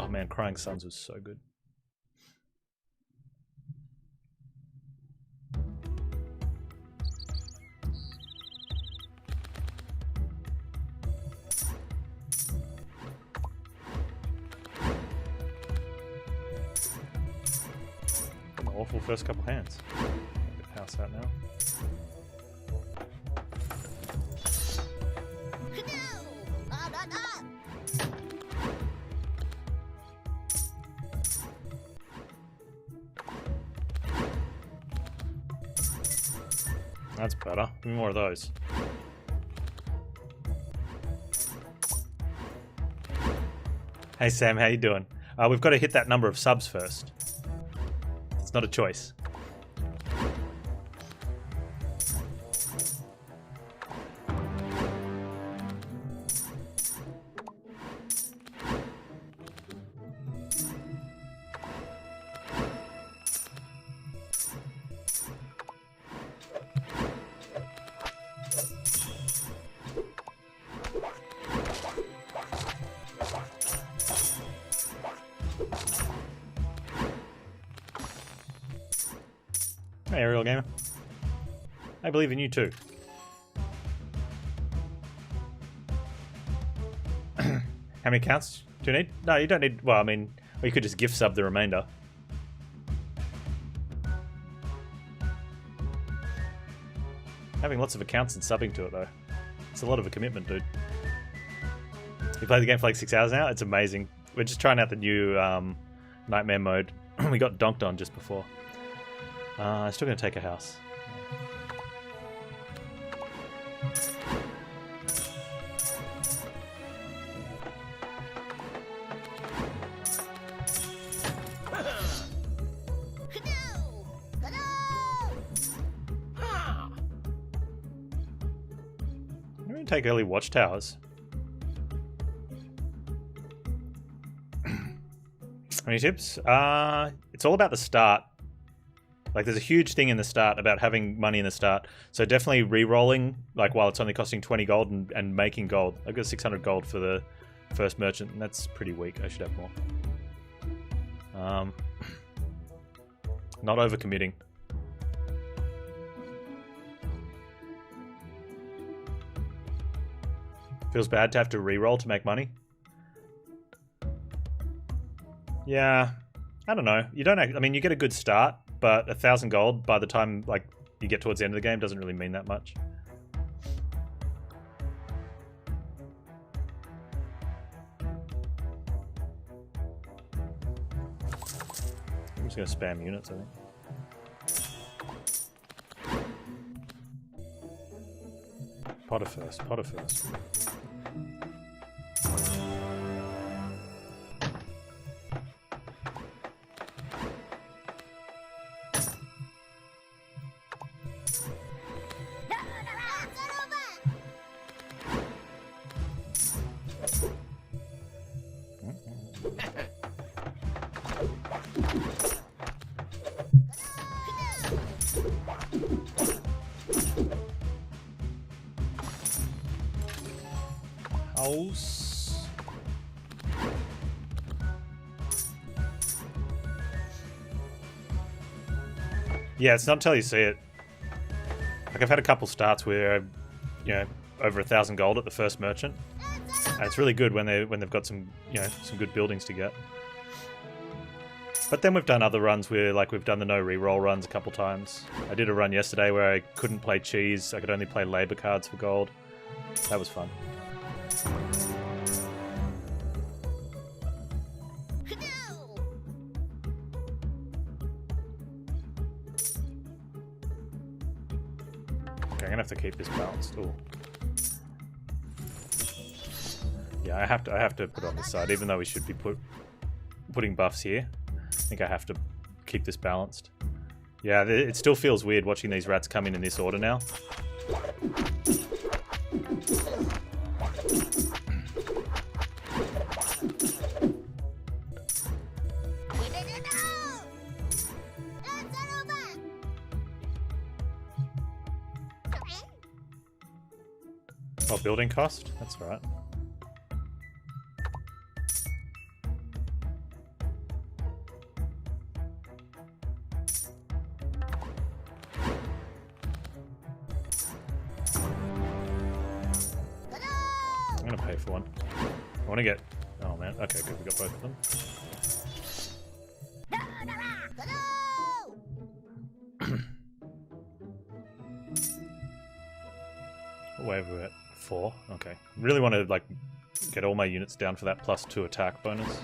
Oh man, Crying Suns was so good. Awful first couple hands. Get the house out now. That's better. Give me more of those. Hey Sam, how you doing? We've got to hit that number of subs first. It's not a choice. Hey, Aerial Gamer. I believe in you too. How many accounts do you need? No, you don't need... Well, I mean, or you could just gift sub the remainder. Having lots of accounts and subbing to it, though. It's a lot of a commitment, dude. You played the game for like 6 hours now? It's amazing. We're just trying out the new Nightmare mode. We got donked on just before. I'm still going to take a house. I'm going to take early watchtowers. Any tips? It's all about the start. Like, there's a huge thing in the start about having money in the start. So definitely re-rolling, like, while it's only costing 20 gold and making gold. I've got 600 gold for the first merchant, and that's pretty weak. I should have more. Not overcommitting. Feels bad to have to re-roll to make money. Yeah, I don't know. You don't. I mean, you get a good start. But 1,000 gold by the time like you get towards the end of the game doesn't really mean that much. I'm just going to spam units, I think. Potter first, Potter first. House. Yeah, it's not until you see it. Like, I've had a couple starts where, you know, over 1,000 gold at the first merchant, and it's really good when they've got some, you know, some good buildings to get. But then we've done other runs where, like, we've done the no reroll runs a couple times. I did a run yesterday where I couldn't play cheese. I could only play labor cards for gold. That was fun. Okay, I'm gonna have to keep this balanced. Ooh. Yeah, I have to put it on this side, even though we should be putting buffs here. I think I have to keep this balanced. Yeah, it still feels weird watching these rats come in this order now. Oh, building cost? That's right. pay for one. I want to get... Oh man, okay, good, we got both of them. Where are we at? 4? Okay. Really want to, like, get all my units down for that +2 attack bonus.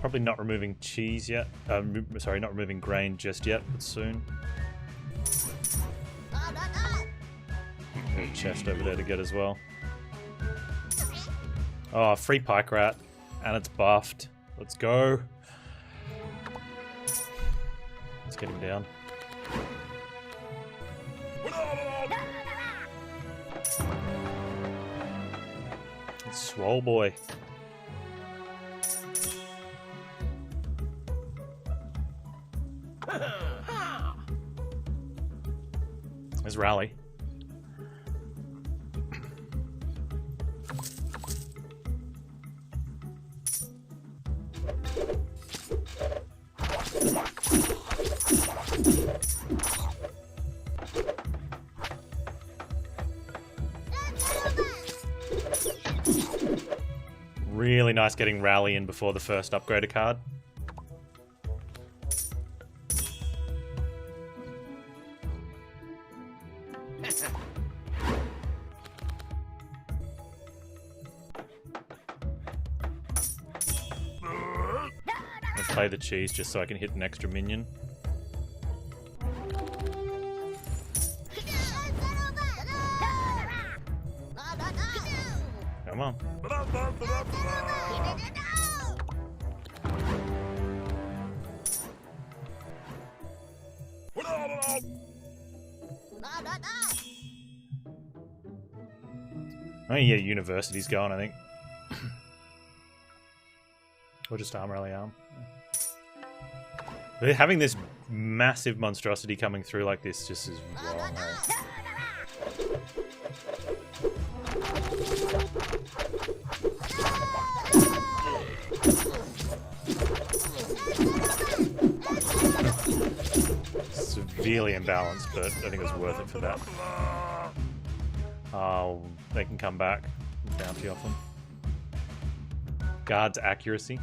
Probably not removing cheese yet. Sorry, not removing grain just yet, but soon. There's a chest over there to get as well. Oh, free pike rat, and it's buffed. Let's go. Let's get him down. It's swole boy. There's rally. Really nice getting rally in before the first upgrader card. Let's play the cheese just so I can hit an extra minion. Come on. Oh yeah, university's going, I think. Or just arm rally arm. But having this massive monstrosity coming through like this just is wrong. Severely imbalanced, but I think it was worth it for that. Oh, they can come back. Bounty off them. Guard's accuracy.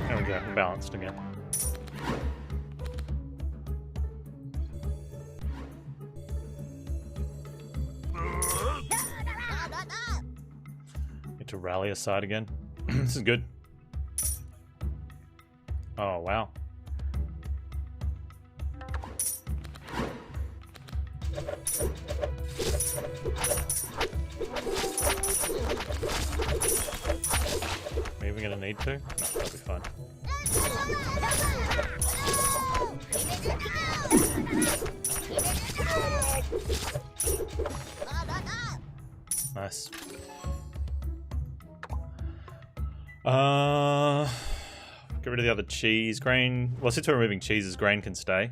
There we go, balanced again. Get to rally aside again. This is good. Oh, wow. Are we even gonna need to? No, that'll be fine. Nice. Get rid of the other cheese. Grain. Well, since we're removing cheeses, grain can stay.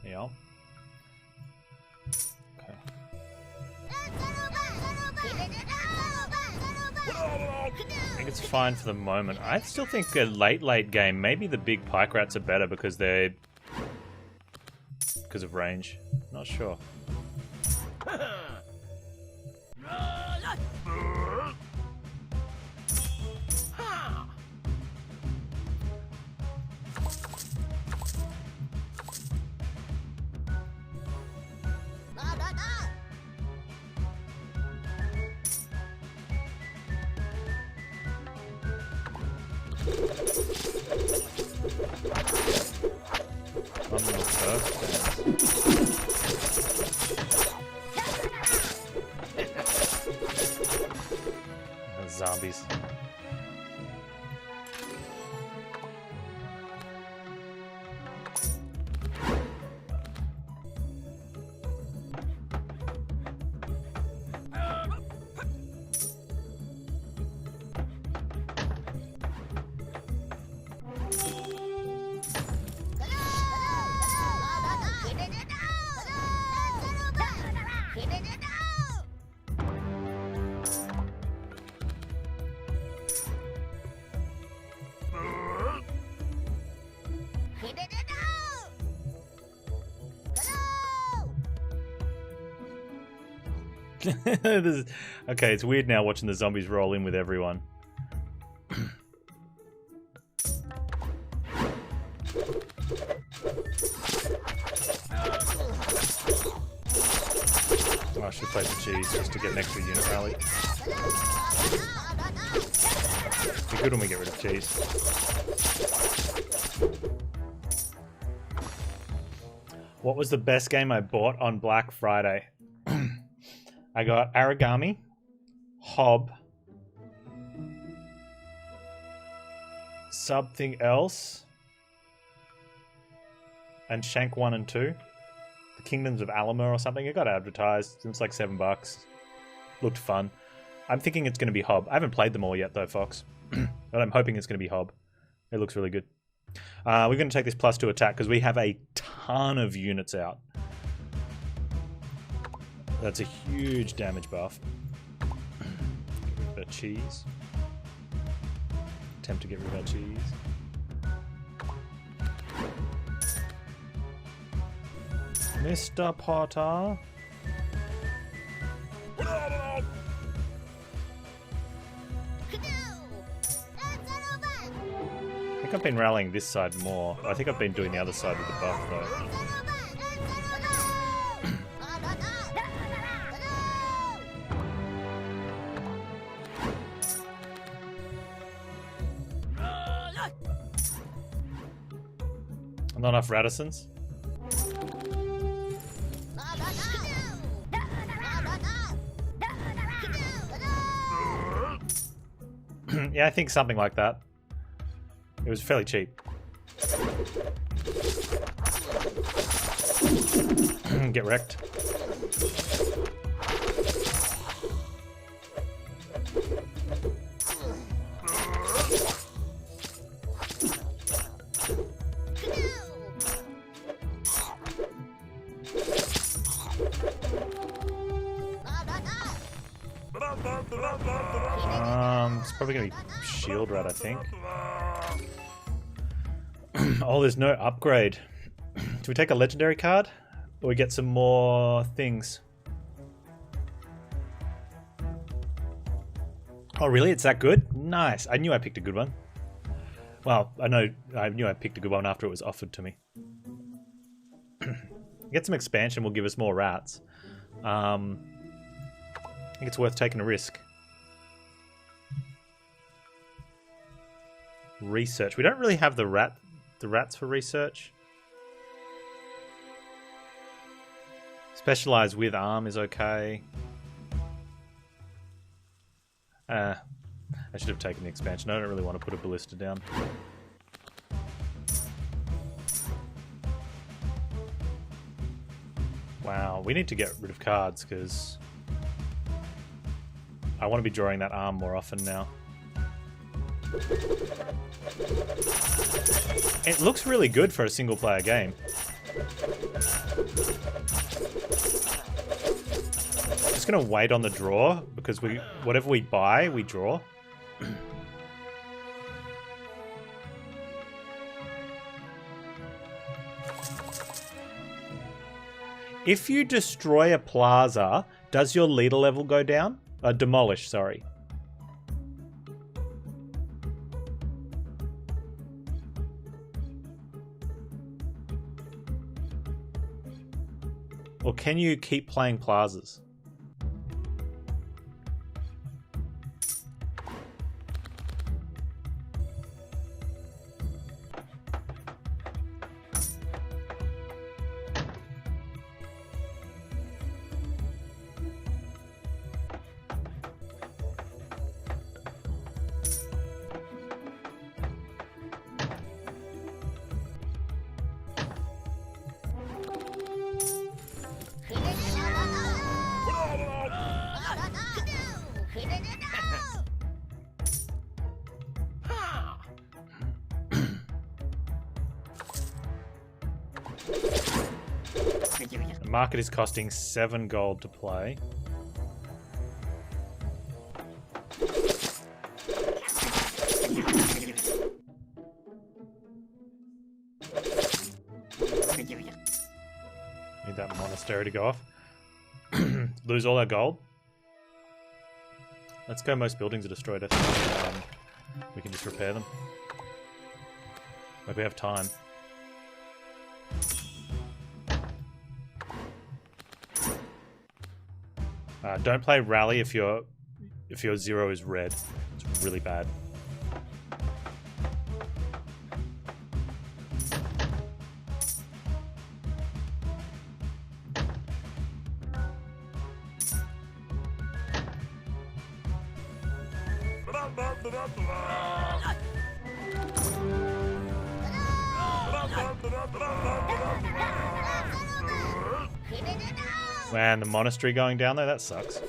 Yeah. Okay. I think it's fine for the moment. I still think a late game, maybe the big pike rats are better because they're... because of range. Not sure. One little first. Zombies. Okay, it's weird now watching the zombies roll in with everyone. Oh, I should play the cheese just to get an extra unit rally. It'd be good when we get rid of cheese. What was the best game I bought on Black Friday? I got Origami, Hob, something else, and Shank 1 and 2. The Kingdoms of Alama or something. It got advertised. It was like $7. Looked fun. I'm thinking it's going to be Hob. I haven't played them all yet though, Fox. But I'm hoping it's going to be Hob. It looks really good. We're going to take this +2 attack because we have a ton of units out. That's a huge damage buff. Get rid of our cheese. Attempt to get rid of our cheese. Mr. Potter. I think I've been rallying this side more. I think I've been doing the other side with the buff though. Not enough Radissons. Yeah, I think something like that. It was fairly cheap. Get wrecked. It's probably gonna be Shield Rat, I think. Oh, there's no upgrade. Do we take a legendary card? Or we get some more things? Oh, really? It's that good? Nice. I knew I picked a good one. Well, I knew I picked a good one after it was offered to me. Get some expansion will give us more rats. I think it's worth taking a risk. Research. We don't really have the rats for research. Specialize with arm is okay. I should have taken the expansion. I don't really want to put a ballista down. Wow, we need to get rid of cards because I want to be drawing that arm more often now. It looks really good for a single player game. Just gonna wait on the draw because whatever we buy, we draw. If you destroy a plaza, does your leader level go down? Demolish, sorry. Or can you keep playing plazas? The market is costing 7 gold to play. Need that monastery to go off. Lose all our gold. Let's go. Most buildings are destroyed. I think we can just repair them. Maybe we have time. Don't play rally if your 0 is red. It's really bad. Man, the monastery going down there, that sucks.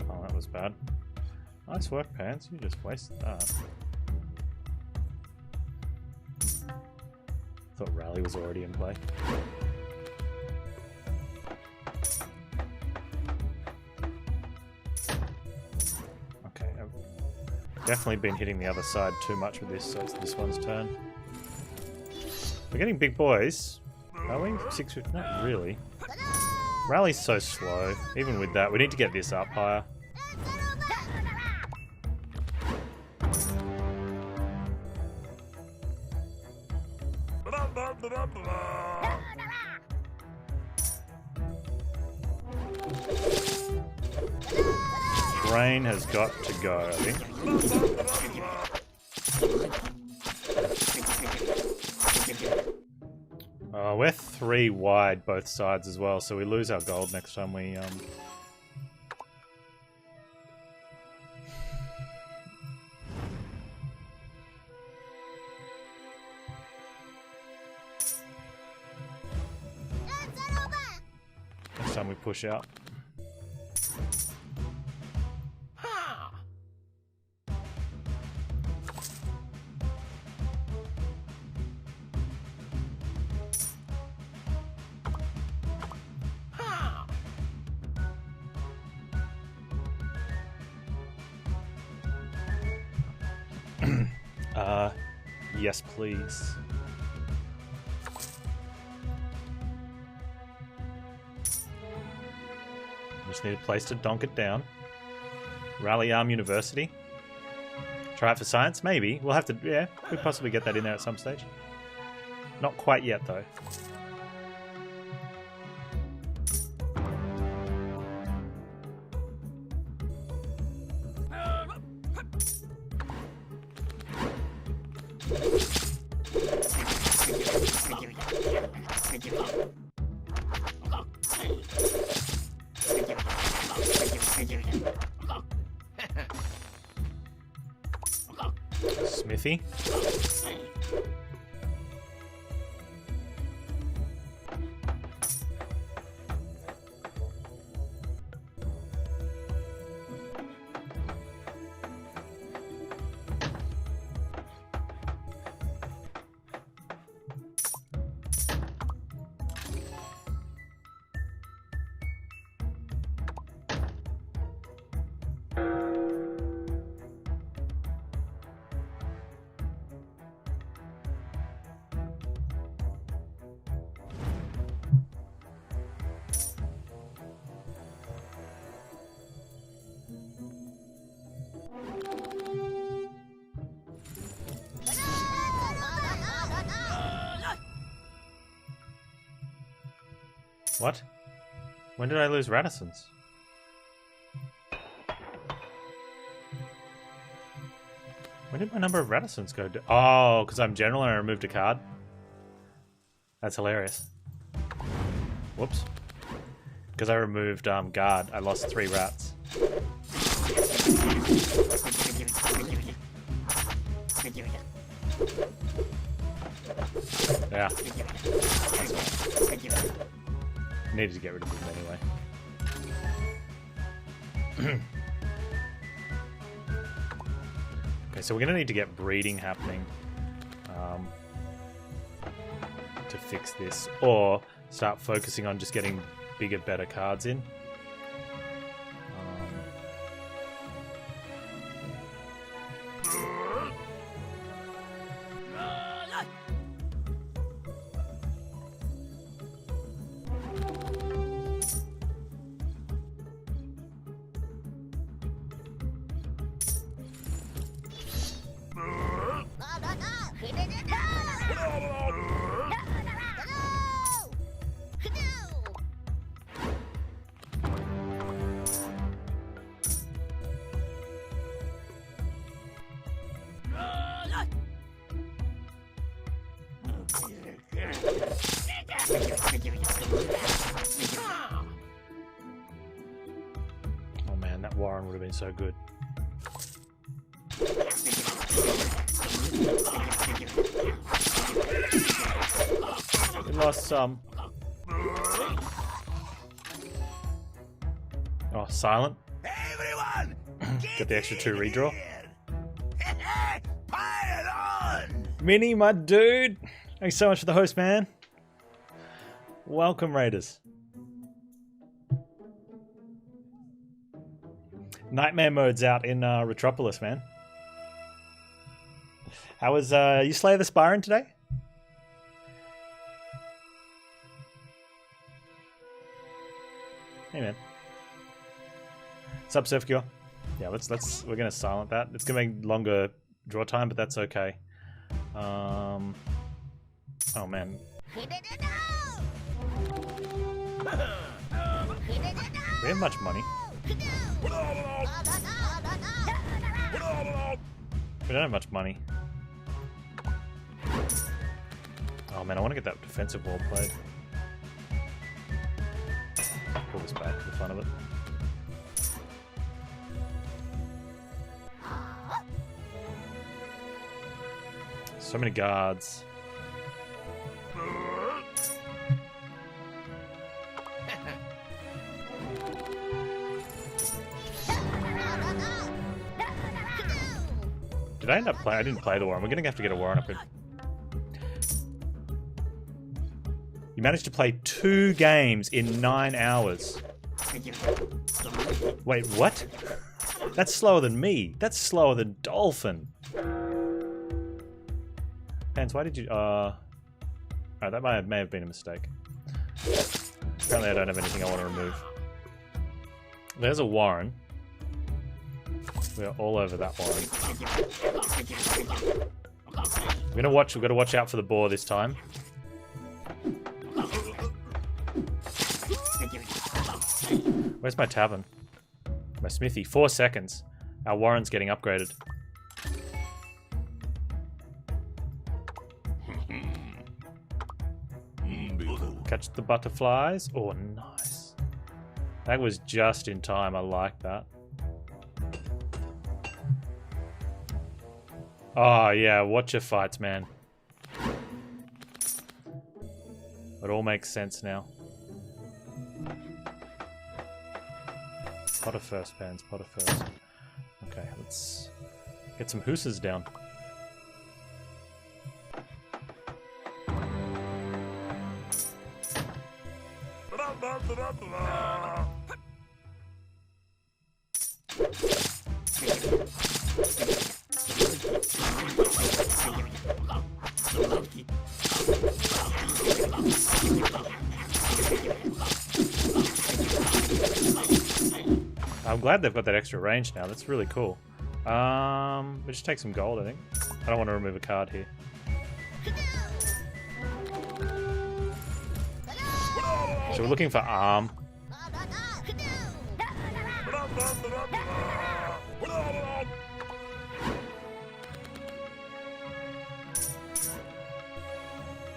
Oh, that was bad. Nice work, Panz. You just wasted that. Thought rally was already in play. Okay, I've definitely been hitting the other side too much with this, so it's this one's turn. We're getting big boys. Are we? 650? Not really. Rally's so slow. Even with that, we need to get this up higher. Rain has got to go, I think. We're 3 wide both sides as well, so we lose our gold next time we next time we push out. Yes, please. Just need a place to donk it down. Rally Arm University. Try it for science? Maybe. We'll have to, yeah, we'll possibly get that in there at some stage. Not quite yet, though. Smithy. What? When did I lose reticence? When did my number of reticence go down? Oh, because I'm general and I removed a card? That's hilarious. Whoops. Because I removed guard, I lost 3 rats. Yeah. Needed to get rid of them anyway. Okay, so we're gonna need to get breeding happening to fix this, or start focusing on just getting bigger, better cards in. Oh man, that Warren would have been so good. We lost some. Oh, silent. Hey everyone! Get the extra 2 redraw. Pile on! Minnie, my dude! Thanks so much for the host, man. Welcome, Raiders. Nightmare mode's out in Ratropolis, man. How was you Slay the Spyron today? Hey man. What's up, Surfcure? Yeah, we're gonna silent that. It's gonna make longer draw time, but that's okay. Oh man. We have much money. We don't have much money. Oh man, I want to get that defensive wall played. Pull this back for the fun of it. So many guards. Did I end up playing? I didn't play the Warren. We're gonna have to get a Warren upgrade. You managed to play 2 games in 9 hours. Wait, what? That's slower than me. That's slower than Dolphin. Panz, why did you... Oh, that may have been a mistake. Apparently I don't have anything I want to remove. There's a Warren. We're all over that Warren. We've got to watch out for the boar this time. Where's my tavern? My smithy. 4 seconds. Our Warren's getting upgraded. Catch the butterflies. Oh, nice. That was just in time. I like that. Oh, yeah. Watch your fights, man. It all makes sense now. Potter first, Panz. Potter first. Okay, let's get some hooses down. I'm glad they've got that extra range now. That's really cool. We'll just take some gold, I think. I don't want to remove a card here. So we're looking for arm.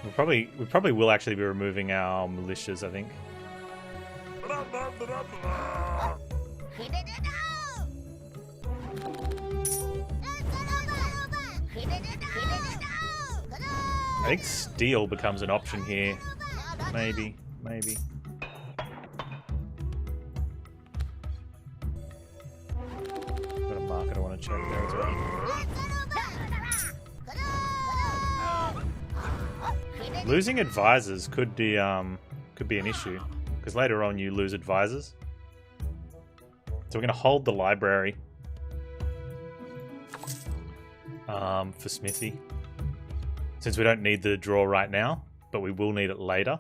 We probably will actually be removing our militias, I think. I think steel becomes an option here. Maybe, maybe. Got a market I want to check there as well. Losing advisors could be an issue, because later on you lose advisors. So we're going to hold the library for Smithy, since we don't need the draw right now, but we will need it later.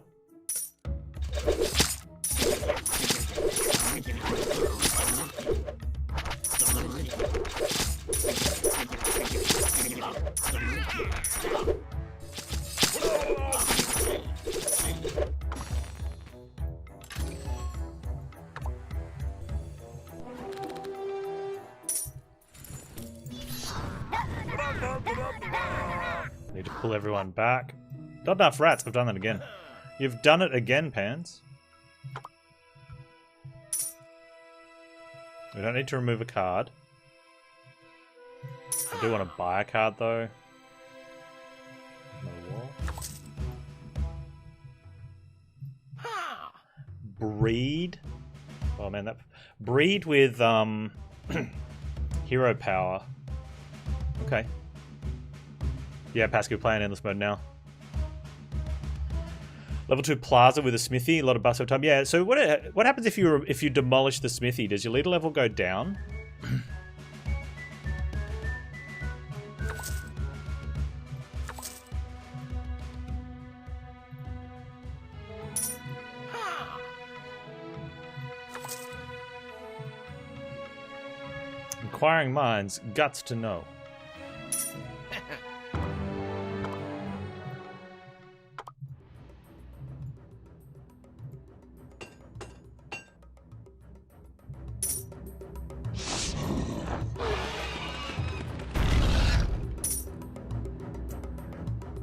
Need to pull everyone back. Not enough rats. I've done that again. You've done it again, Panz. We don't need to remove a card. I do want to buy a card though. Another wall. Breed. Oh man, that breed with hero power. Okay. Yeah, Pascal playing endless mode now. Level 2 plaza with a smithy, a lot of bus over time. Yeah, so what happens if you demolish the smithy? Does your leader level go down? Inquiring minds, guts to know.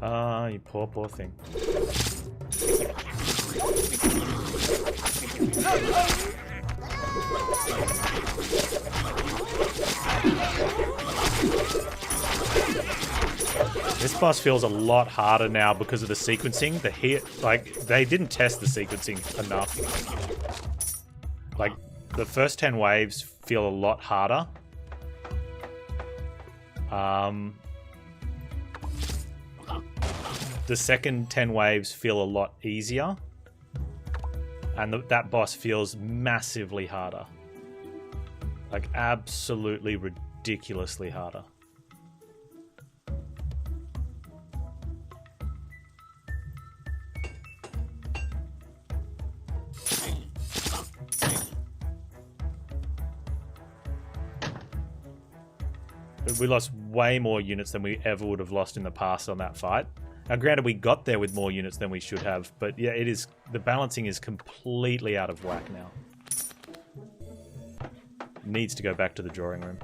Ah, you poor, poor thing. This boss feels a lot harder now because of the sequencing. The hit, like, they didn't test the sequencing enough. Like, the first 10 waves feel a lot harder. The second 10 waves feel a lot easier. And that boss feels massively harder. Like, absolutely ridiculously harder. We lost way more units than we ever would have lost in the past on that fight. Now, granted, we got there with more units than we should have, but yeah, the balancing is completely out of whack now. Needs to go back to the drawing room.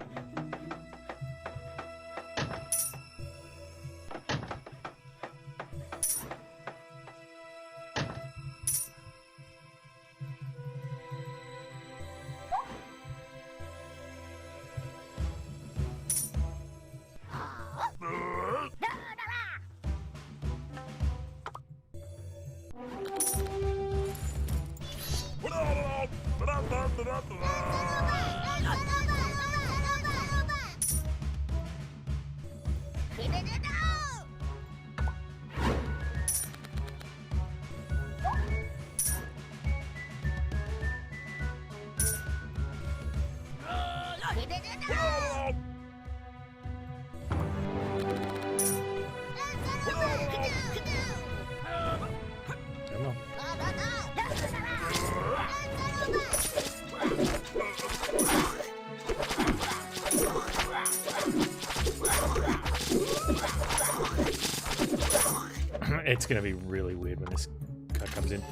It's going to be really weird when this card comes in.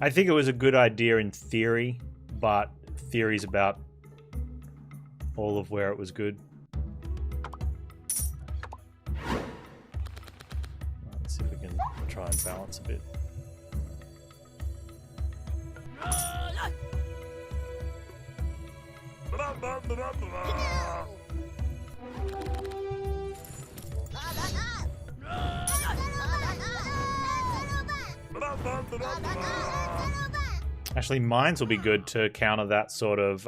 I think it was a good idea in theory, but theory's about all of where it was good. Let's see if we can try and balance a bit. Actually, mines will be good to counter that sort of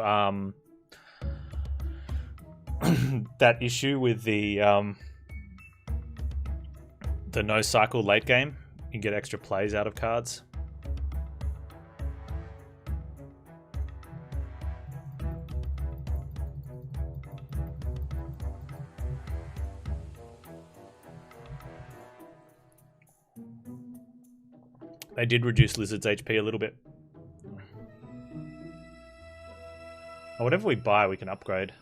that issue with the no cycle late game. You can get extra plays out of cards. They did reduce Lizard's HP a little bit. Oh, whatever we buy, we can upgrade.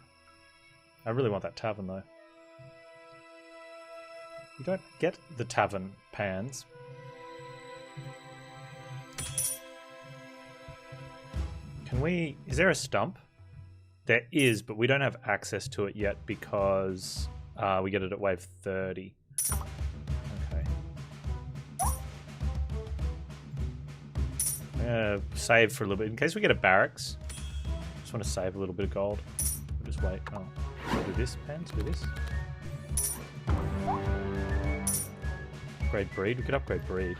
I really want that tavern, though. You don't get the tavern, Panz. Can we... Is there a stump? There is, but we don't have access to it yet because we get it at wave 30. Save for a little bit in case we get a barracks. Just want to save a little bit of gold. We'll just wait. Oh, do this, Panz. Do this. Upgrade breed. We could upgrade breed.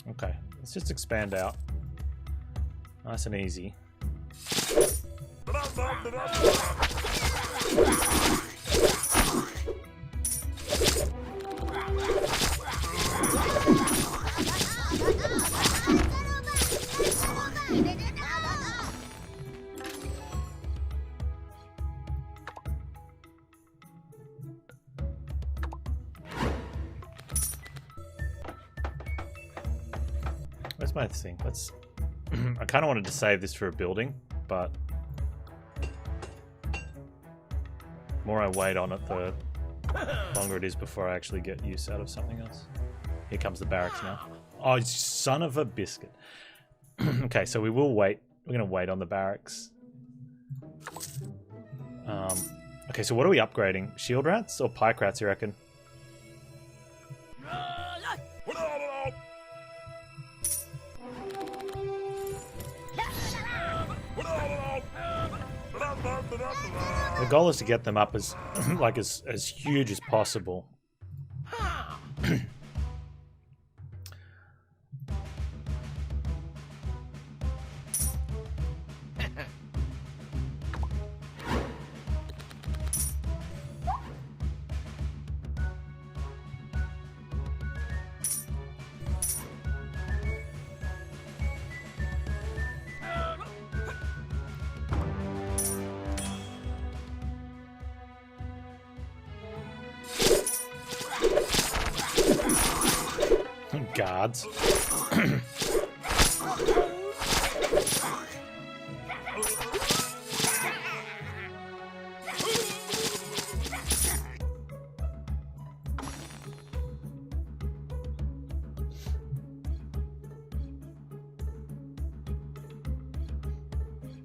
Okay, let's just expand out. Nice and easy. Where's my thing? Let's... I kind of wanted to save this for a building, but... the more I wait on it, the longer it is before I actually get use out of something else. Here comes the barracks now. Oh, son of a biscuit. Okay, so we will wait. We're going to wait on the barracks. Okay, so what are we upgrading? Shield rats or pike rats, you reckon? The goal is to get them up as like as huge as possible. Guards.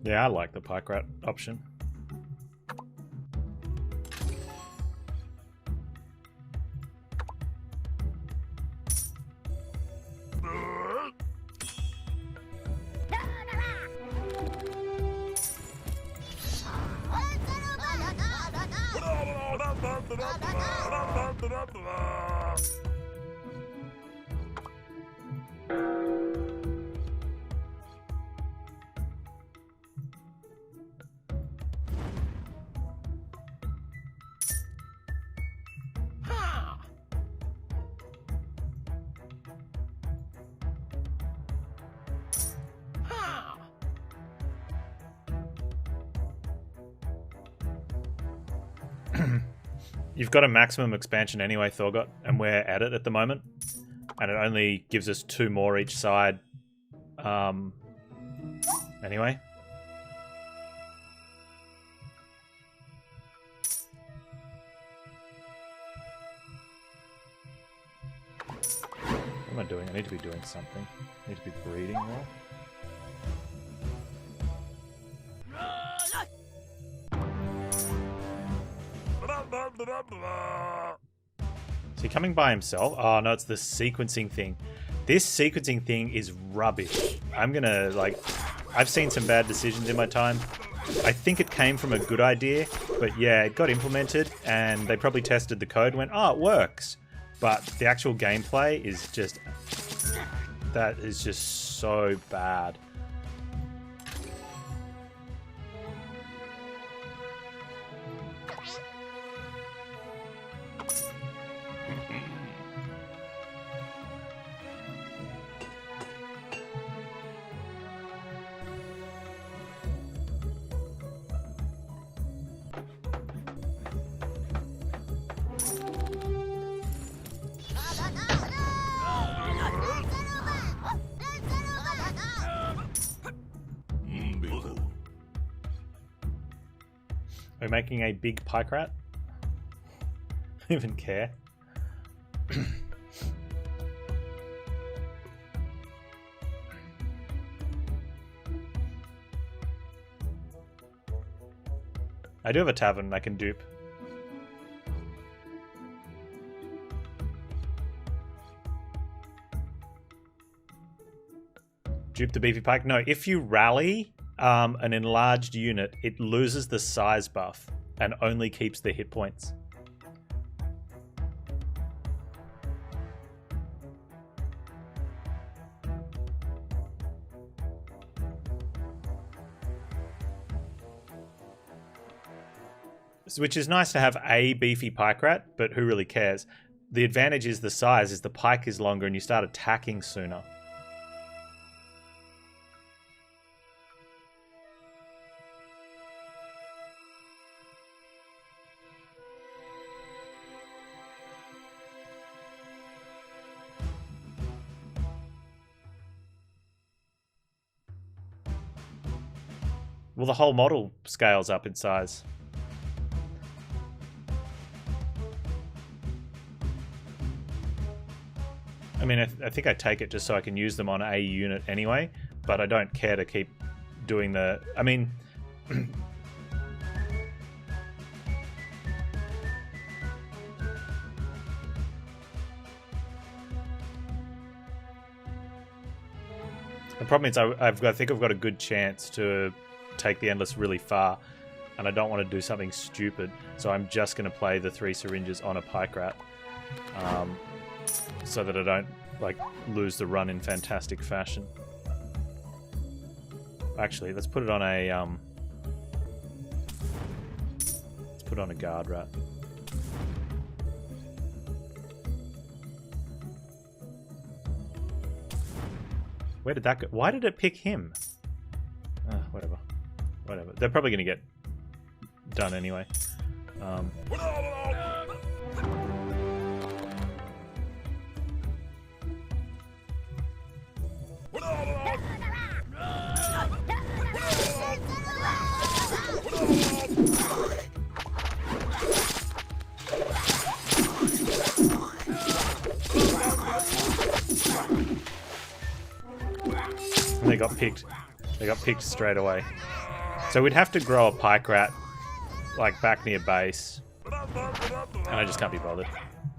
Yeah, I like the pike rat option. You've got a maximum expansion anyway, Thorgot, and we're at it at the moment. And it only gives us 2 more each side. Anyway. What am I doing? I need to be doing something. I need to be breeding more. Is he coming by himself? Oh no, it's the sequencing thing. This sequencing thing is rubbish. I'm gonna, like... I've seen some bad decisions in my time. I think it came from a good idea, but yeah, it got implemented and they probably tested the code and went, oh, it works. But the actual gameplay is just... That is just so bad. We're making a big pike rat. Don't even care. I do have a tavern I can dupe. Dupe the beefy pike? No, if you rally an enlarged unit, it loses the size buff and only keeps the hit points. Which is nice to have a beefy pike rat, but who really cares? The advantage is the size, is the pike is longer and you start attacking sooner. Well, the whole model scales up in size. I mean, I think I take it just so I can use them on a unit anyway, but I don't care to keep doing the... I mean... The problem is I think I've got a good chance to take the Endless really far, and I don't want to do something stupid, so I'm just going to play the 3 syringes on a pike rat, so that I don't like lose the run in fantastic fashion. Actually, let's put it on a guard rat. Where did that go? Why did it pick him? Whatever. Whatever. They're probably going to get done anyway. And they got picked. They got picked straight away. So we'd have to grow a pike rat, like, back near base. And I just can't be bothered.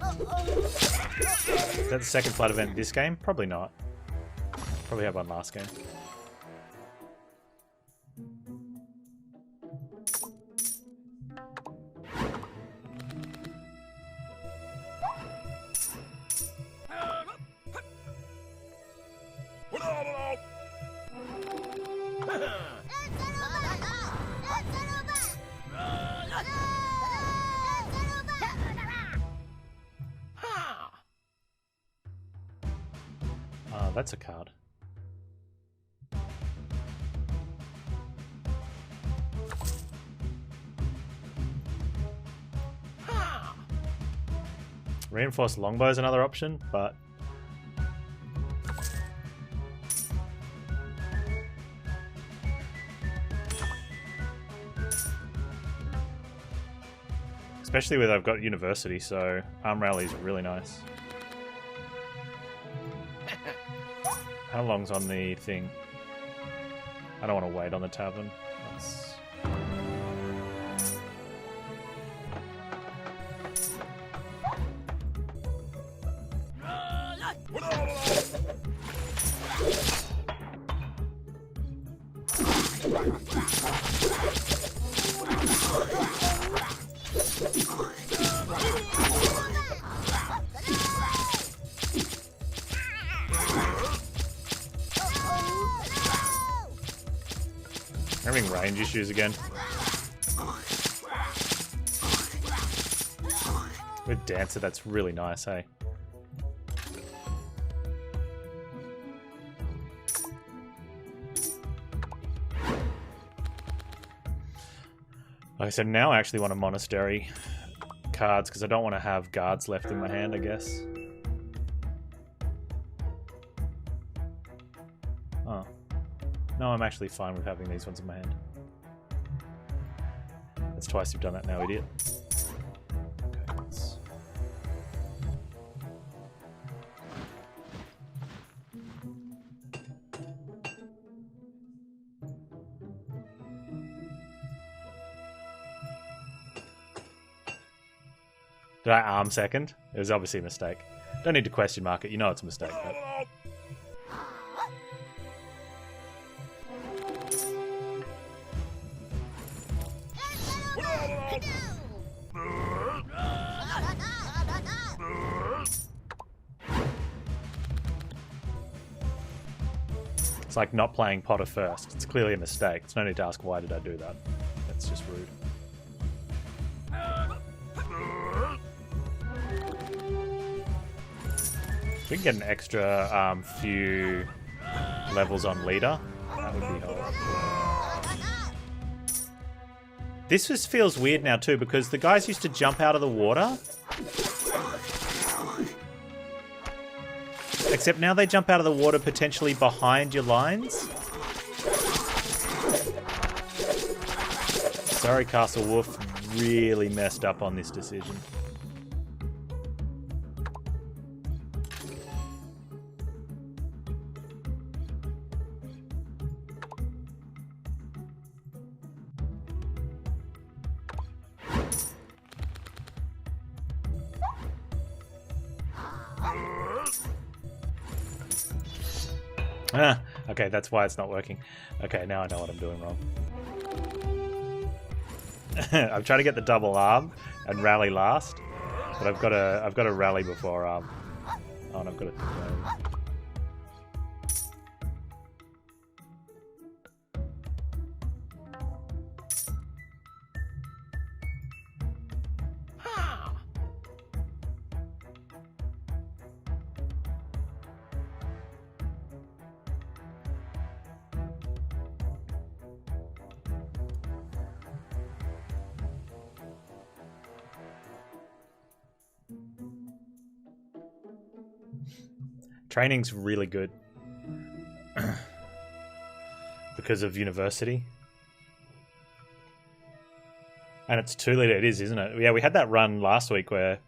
Is that the second flood event this game? Probably not. Probably had one last game. That's a card. Reinforced longbow is another option, but especially with I've got university, so arm rally is really nice. How long's on the thing? I don't want to wait on the tavern. That's... Having range issues again. With Dancer, that's really nice, hey? Like I said, now I actually want a monastery cards because I don't want to have guards left in my hand, I guess. Oh. No, I'm actually fine with having these ones in my hand. That's twice you've done that now, idiot. Okay, let's... Did I arm second? It was obviously a mistake. Don't need to question mark it, you know it's a mistake. But... It's like not playing Potter first. It's clearly a mistake. It's no need to ask why did I do that. That's just rude. If we can get an extra few levels on leader, that would be helpful. This just feels weird now too because the guys used to jump out of the water. Except now they jump out of the water potentially behind your lines. Sorry, Castle Wolf really messed up on this decision. Ah, okay, that's why it's not working. Okay, now I know what I'm doing wrong. I'm trying to get the double arm and rally last, but I've got to rally before oh, and I've got to. Training's really good because of university. And it's 2 liter, it is, isn't it? Yeah, we had that run last week where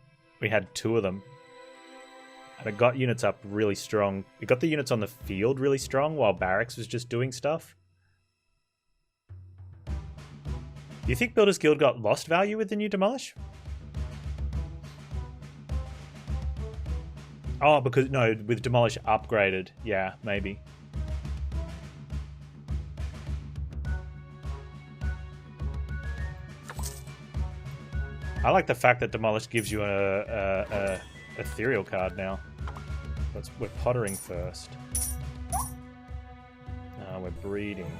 we had 2 of them. And it got units up really strong. It got the units on the field really strong while Barracks was just doing stuff. Do you think Builders Guild got lost value with the new Demolish? Oh, because, no, with Demolish upgraded. Yeah, maybe. I like the fact that Demolish gives you a ethereal card now. We're pottering first. We're breeding.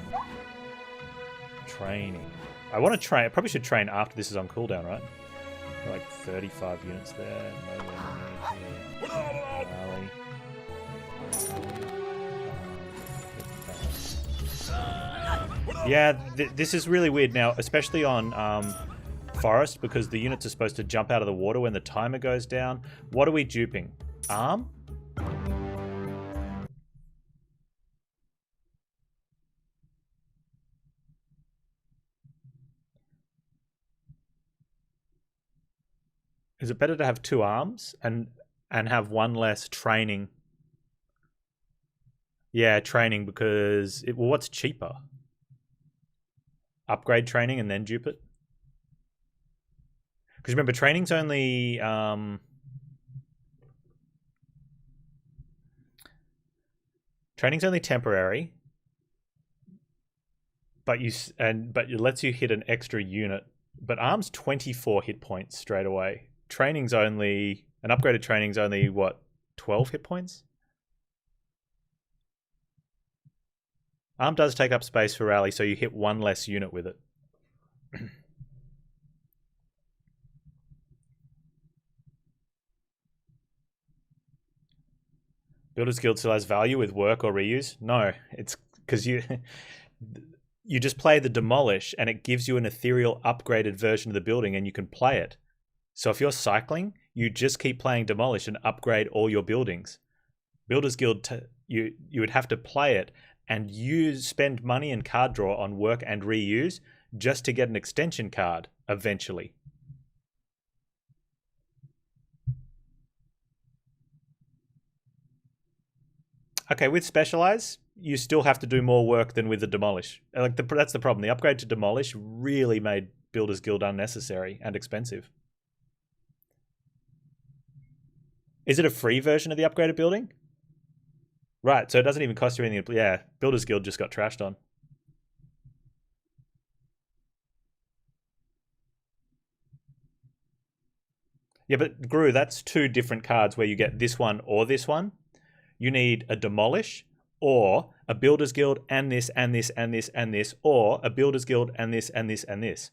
Training. I want to train. I probably should train after this is on cooldown, right? Like 35 units there. Rally. Yeah, this is really weird now, especially on Forest, because the units are supposed to jump out of the water when the timer goes down. What are we duping? Arm? Is it better to have 2 arms and have 1 less training? Yeah, training, because well, what's cheaper? Upgrade training and then dupe it? Because remember, training's only temporary, but it lets you hit an extra unit. But arm's 24 hit points straight away. Training's only an upgraded training's only what, 12 hit points? Arm does take up space for rally, so you hit one less unit with it. Builder's Guild still has value with work or reuse? No, it's because you just play the Demolish and it gives you an ethereal upgraded version of the building and you can play it. So if you're cycling, you just keep playing Demolish and upgrade all your buildings. Builder's Guild, you would have to play it and spend money and card draw on work and reuse just to get an extension card eventually. Okay, with Specialize, you still have to do more work than with the Demolish. That's the problem. The upgrade to Demolish really made Builder's Guild unnecessary and expensive. Is it a free version of the upgraded building? Right, so it doesn't even cost you anything. Yeah, Builder's Guild just got trashed on. Yeah, but Gru, that's two different cards where you get this one or this one. You need a Demolish or a Builder's Guild and this and this and this and this, or a Builder's Guild and this and this and this,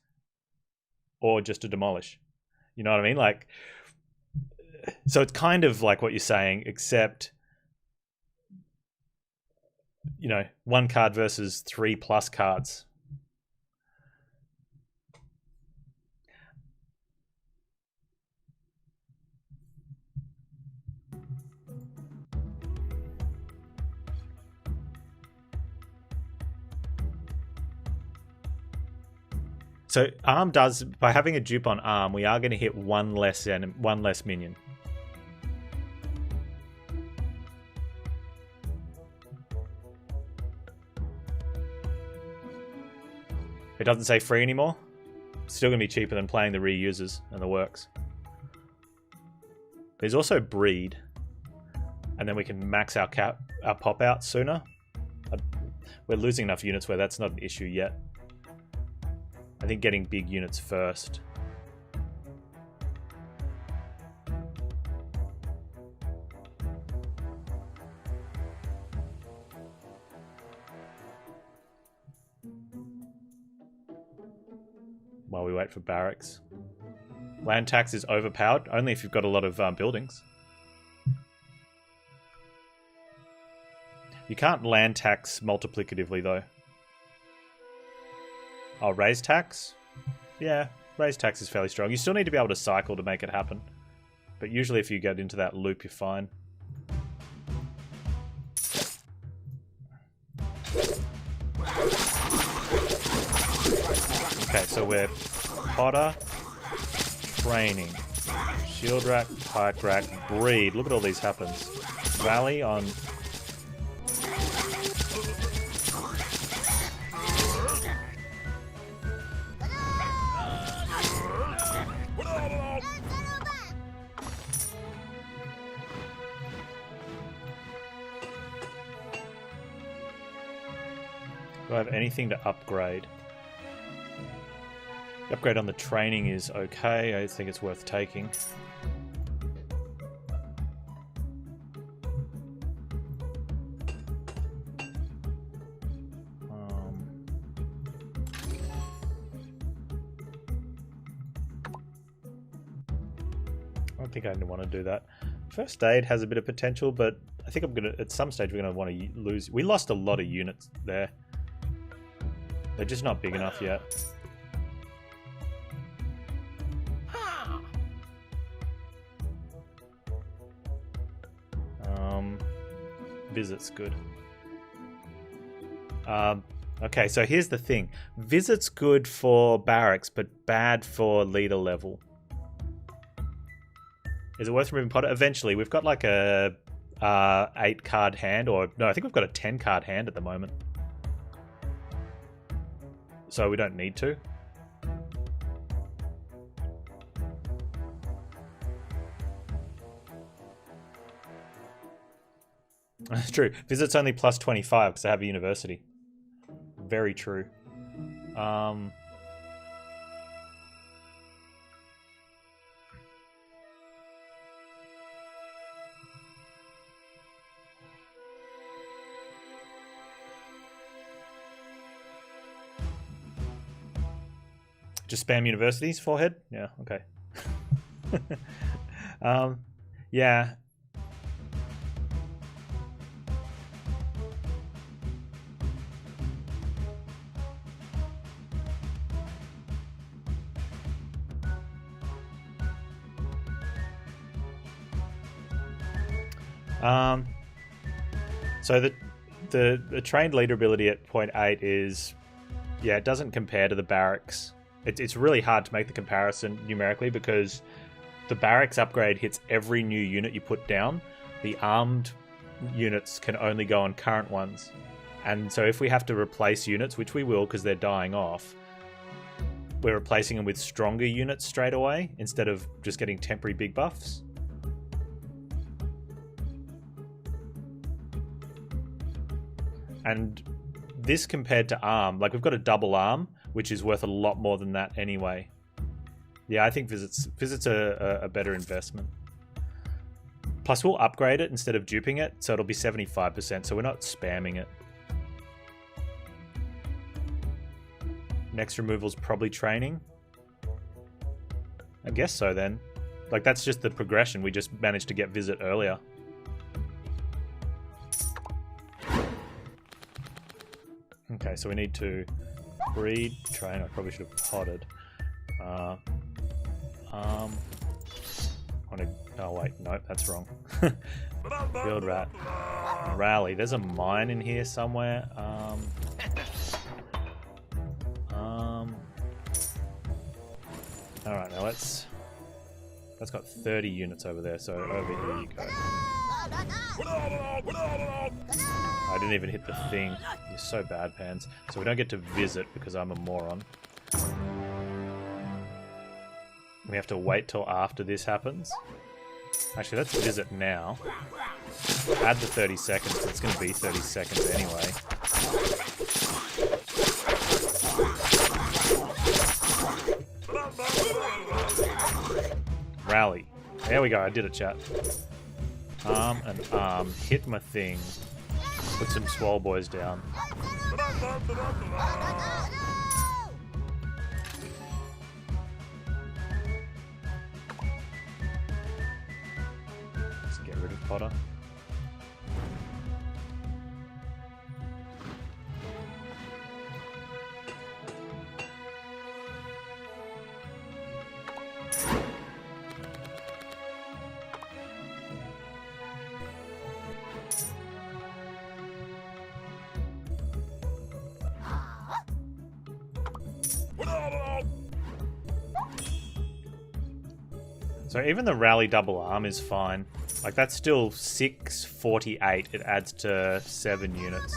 or just a Demolish. You know what I mean? Like, so it's kind of like what you're saying, except, you know, one card versus 3+ cards. So Arm does, by having a dupe on Arm, we are going to hit one less minion. It doesn't say free anymore. It's still going to be cheaper than playing the reusers and the works. There's also breed, and then we can max our pop out sooner. We're losing enough units where that's not an issue yet. I think getting big units first. While we wait for barracks. Land tax is overpowered, only if you've got a lot of buildings. You can't land tax multiplicatively though. Oh, raise tax? Yeah, raise tax is fairly strong. You still need to be able to cycle to make it happen. But usually if you get into that loop, you're fine. Okay, so we're Potter, Training, Shield Rack, Pike Rack, Breed. Look at all these happens. Rally on... Do I have anything to upgrade? The upgrade on the training is okay. I think it's worth taking. I don't think I want to do that. First aid has a bit of potential, but I think I'm gonna, at some stage we're gonna want to lose. We lost a lot of units there. They're just not big enough yet. Visit's good. Okay, so here's the thing. Visit's good for barracks, but bad for leader level. Is it worth removing Potter? Eventually. We've got like a 8 card hand, or no, I think we've got a 10 card hand at the moment. So we don't need to. That's true. Visit's only plus 25 because I have a university. Very true. Just spam universities, forehead? Yeah, okay. Yeah. So the trained leader ability at point 8 is, yeah, it doesn't compare to the barracks. It's really hard to make the comparison numerically because the barracks upgrade hits every new unit you put down. The armed units can only go on current ones. And so if we have to replace units, which we will because they're dying off, we're replacing them with stronger units straight away instead of just getting temporary big buffs. And this compared to arm, like we've got a double arm, which is worth a lot more than that anyway. Yeah, I think visits a better investment. Plus we'll upgrade it instead of duping it, so it'll be 75%, so we're not spamming it. Next removal's probably training. I guess so then. Like that's just the progression, we just managed to get visit earlier. Okay, so we need to breed, train. I probably should have potted. Oh wait, nope, that's wrong. Build rat. Rally. There's a mine in here somewhere. Alright, now that's got 30 units over there, so over here you go. I didn't even hit the thing. You're so bad, Panz. So we don't get to visit because I'm a moron. We have to wait till after this happens. Actually, let's visit now. Add the 30 seconds, so it's going to be 30 seconds anyway. Rally. There we go, I did it, chat. Arm and arm. Hit my thing. Put some swole boys down. Let's get rid of Potter. So even the rally double arm is fine. Like that's still 648. It adds to 7 units.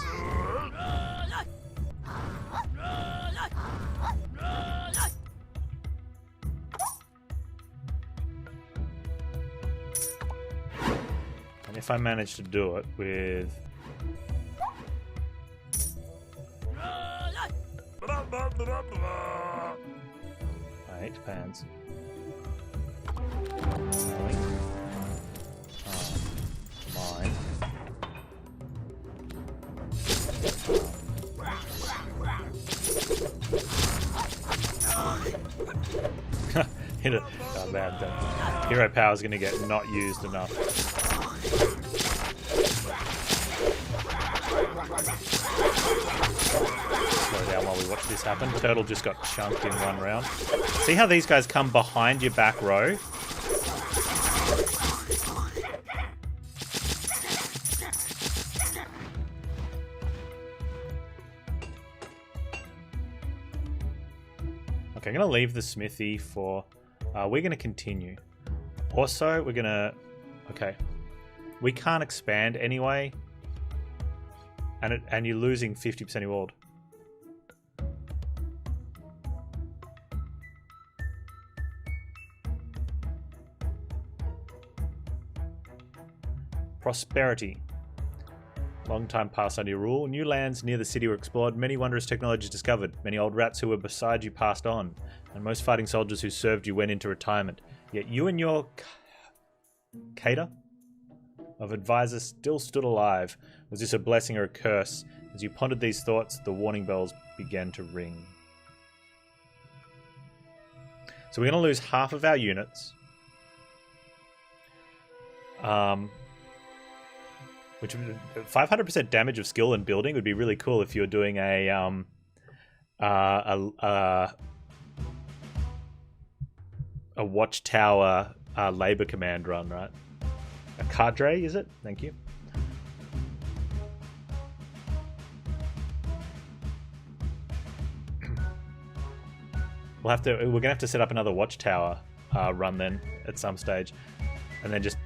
And if I manage to do it with... 8 Panz. Mine. Hit it. Oh man, the hero power is going to get not used enough. Slow down while we watch this happen. Turtle just got chunked in one round. See how these guys come behind your back row? Okay, I'm going to leave the smithy for... we're going to continue. Also, we're going to... Okay. We can't expand anyway. And you're losing 50% of your world. Prosperity. Long time passed under your rule. New lands near the city were explored. Many wondrous technologies discovered. Many old rats who were beside you passed on. And most fighting soldiers who served you went into retirement. Yet you and your cadre of advisors still stood alive. Was this a blessing or a curse? As you pondered these thoughts, the warning bells began to ring. So we're going to lose half of our units. Which 500% damage of skill and building would be really cool if you're doing a watchtower labor command run, right? A cadre, is it? Thank you. We're gonna have to set up another watchtower run then at some stage, and then just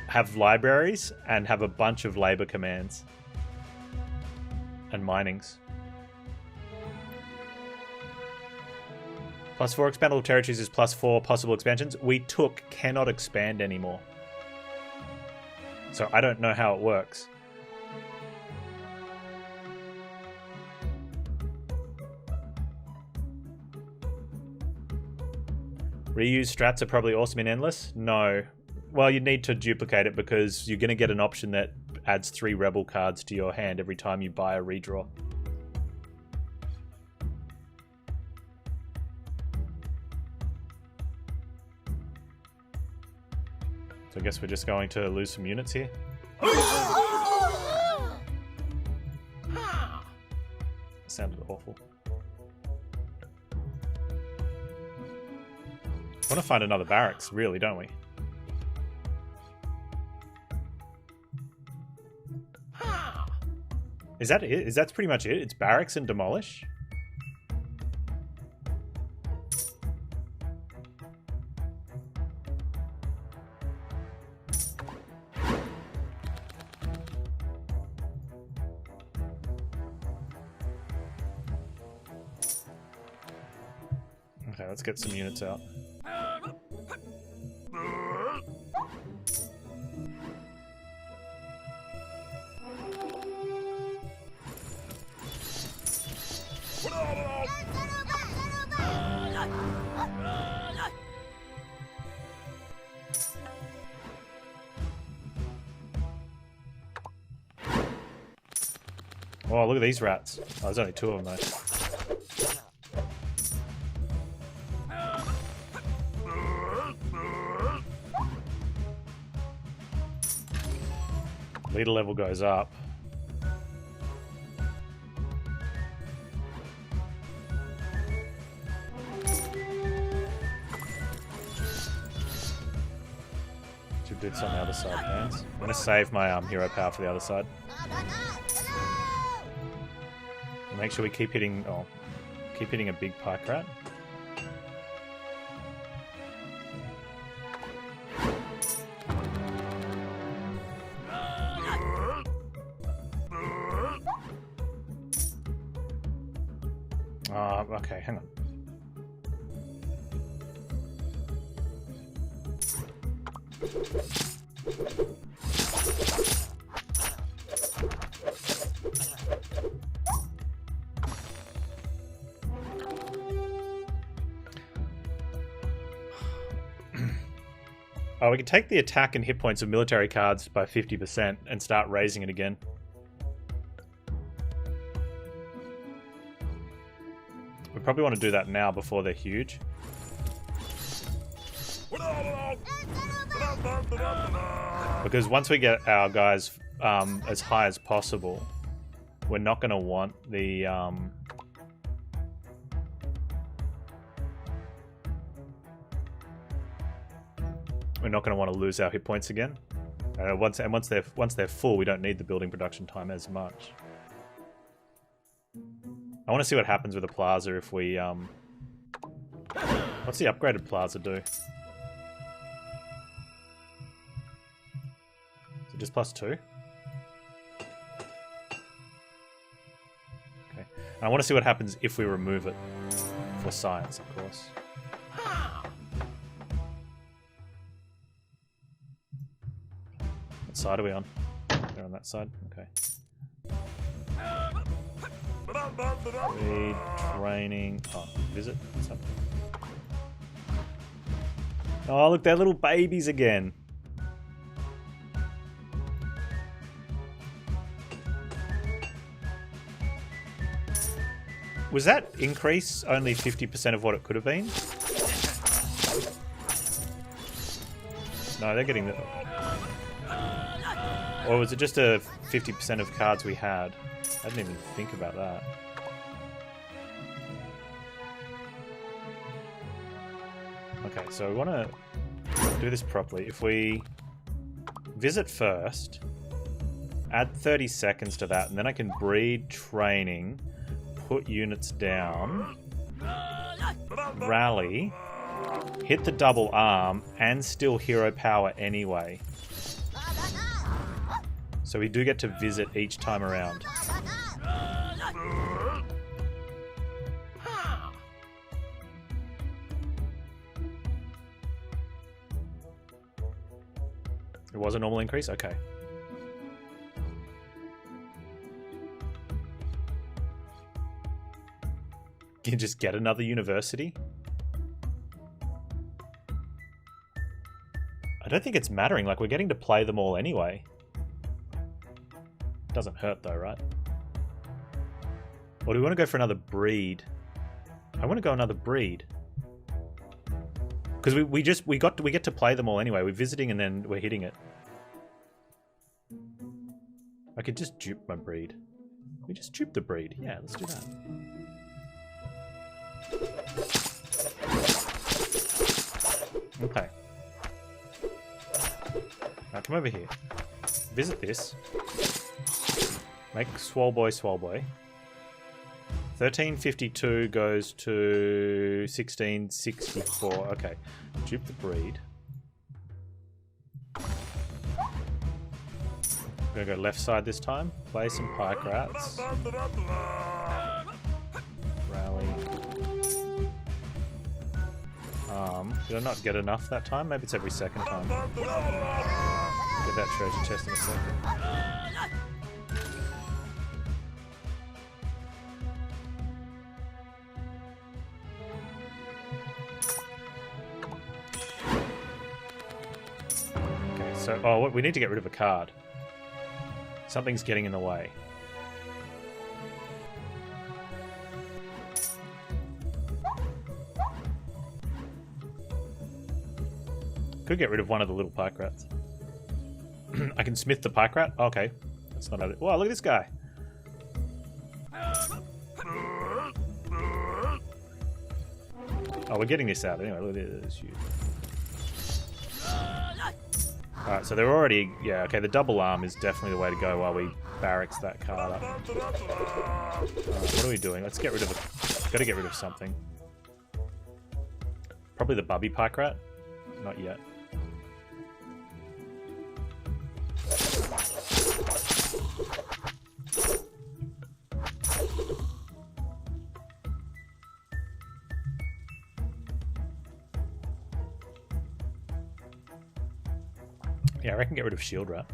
have libraries and have a bunch of labor commands and minings. +4 expandable territories is +4 possible expansions. We cannot expand anymore. So I don't know how it works. Reuse strats are probably awesome in Endless? No. Well, you need to duplicate it because you're going to get an option that adds 3 rebel cards to your hand every time you buy a redraw. So I guess we're just going to lose some units here. That sounded awful. I want to find another barracks, really, don't we? Is that it? That's pretty much it? It's barracks and demolish? Okay, let's get some units out. Oh, look at these rats. Oh, there's only 2 of them, though. Leader level goes up. Should do this on the other side, Panz. I'm going to save my hero power for the other side. Make sure we keep hitting. Oh, keep hitting a big pike rat. Okay, hang on. Oh, we can take the attack and hit points of military cards by 50% and start raising it again. We probably want to do that now before they're huge. Because once we get our guys as high as possible, we're not going to want the... we're not going to want to lose our hit points again. Once they're full, we don't need the building production time as much. I want to see what happens with the plaza if we what's the upgraded plaza do? Is Just +2? Okay. And I want to see what happens if we remove it. For science, of course. What side are we on? We're on that side? Okay. Retraining. Oh, visit? Something. Oh, look, they're little babies again. Was that increase only 50% of what it could have been? No, they're getting the... Or was it just a 50% of cards we had? I didn't even think about that. Okay, so we want to do this properly. If we visit first, add 30 seconds to that, and then I can breed training, put units down, rally, hit the double arm, and still hero power anyway. So we do get to visit each time around. It was a normal increase? Okay. Can you just get another university? I don't think it's mattering. Like, we're getting to play them all anyway. Doesn't hurt though, right? Or do we want to go for another breed? I want to go another breed. Because we get to play them all anyway. We're visiting and then we're hitting it. I could just dupe my breed. We just dupe the breed. Yeah, let's do that. Okay. Now come over here. Visit this. Make Swole Boy. 1352 goes to 1664. Okay. Dupe the breed. I'm gonna go left side this time. Play some pike rats. Rally. Did I not get enough that time? Maybe it's every second time. Get that treasure chest in a second. Okay, so... Oh, we need to get rid of a card. Something's getting in the way. Could get rid of one of the little pike rats. I can smith the pike rat? Okay. That's not... Wow, look at this guy. Oh, we're getting this out anyway. Look at this. Alright, so they're already... Yeah, okay, the double arm is definitely the way to go while we barracks that card up. What are we doing? Let's get rid of... Gotta get rid of something. Probably the bubby pike rat? Not yet. Yeah, I reckon get rid of shield rat.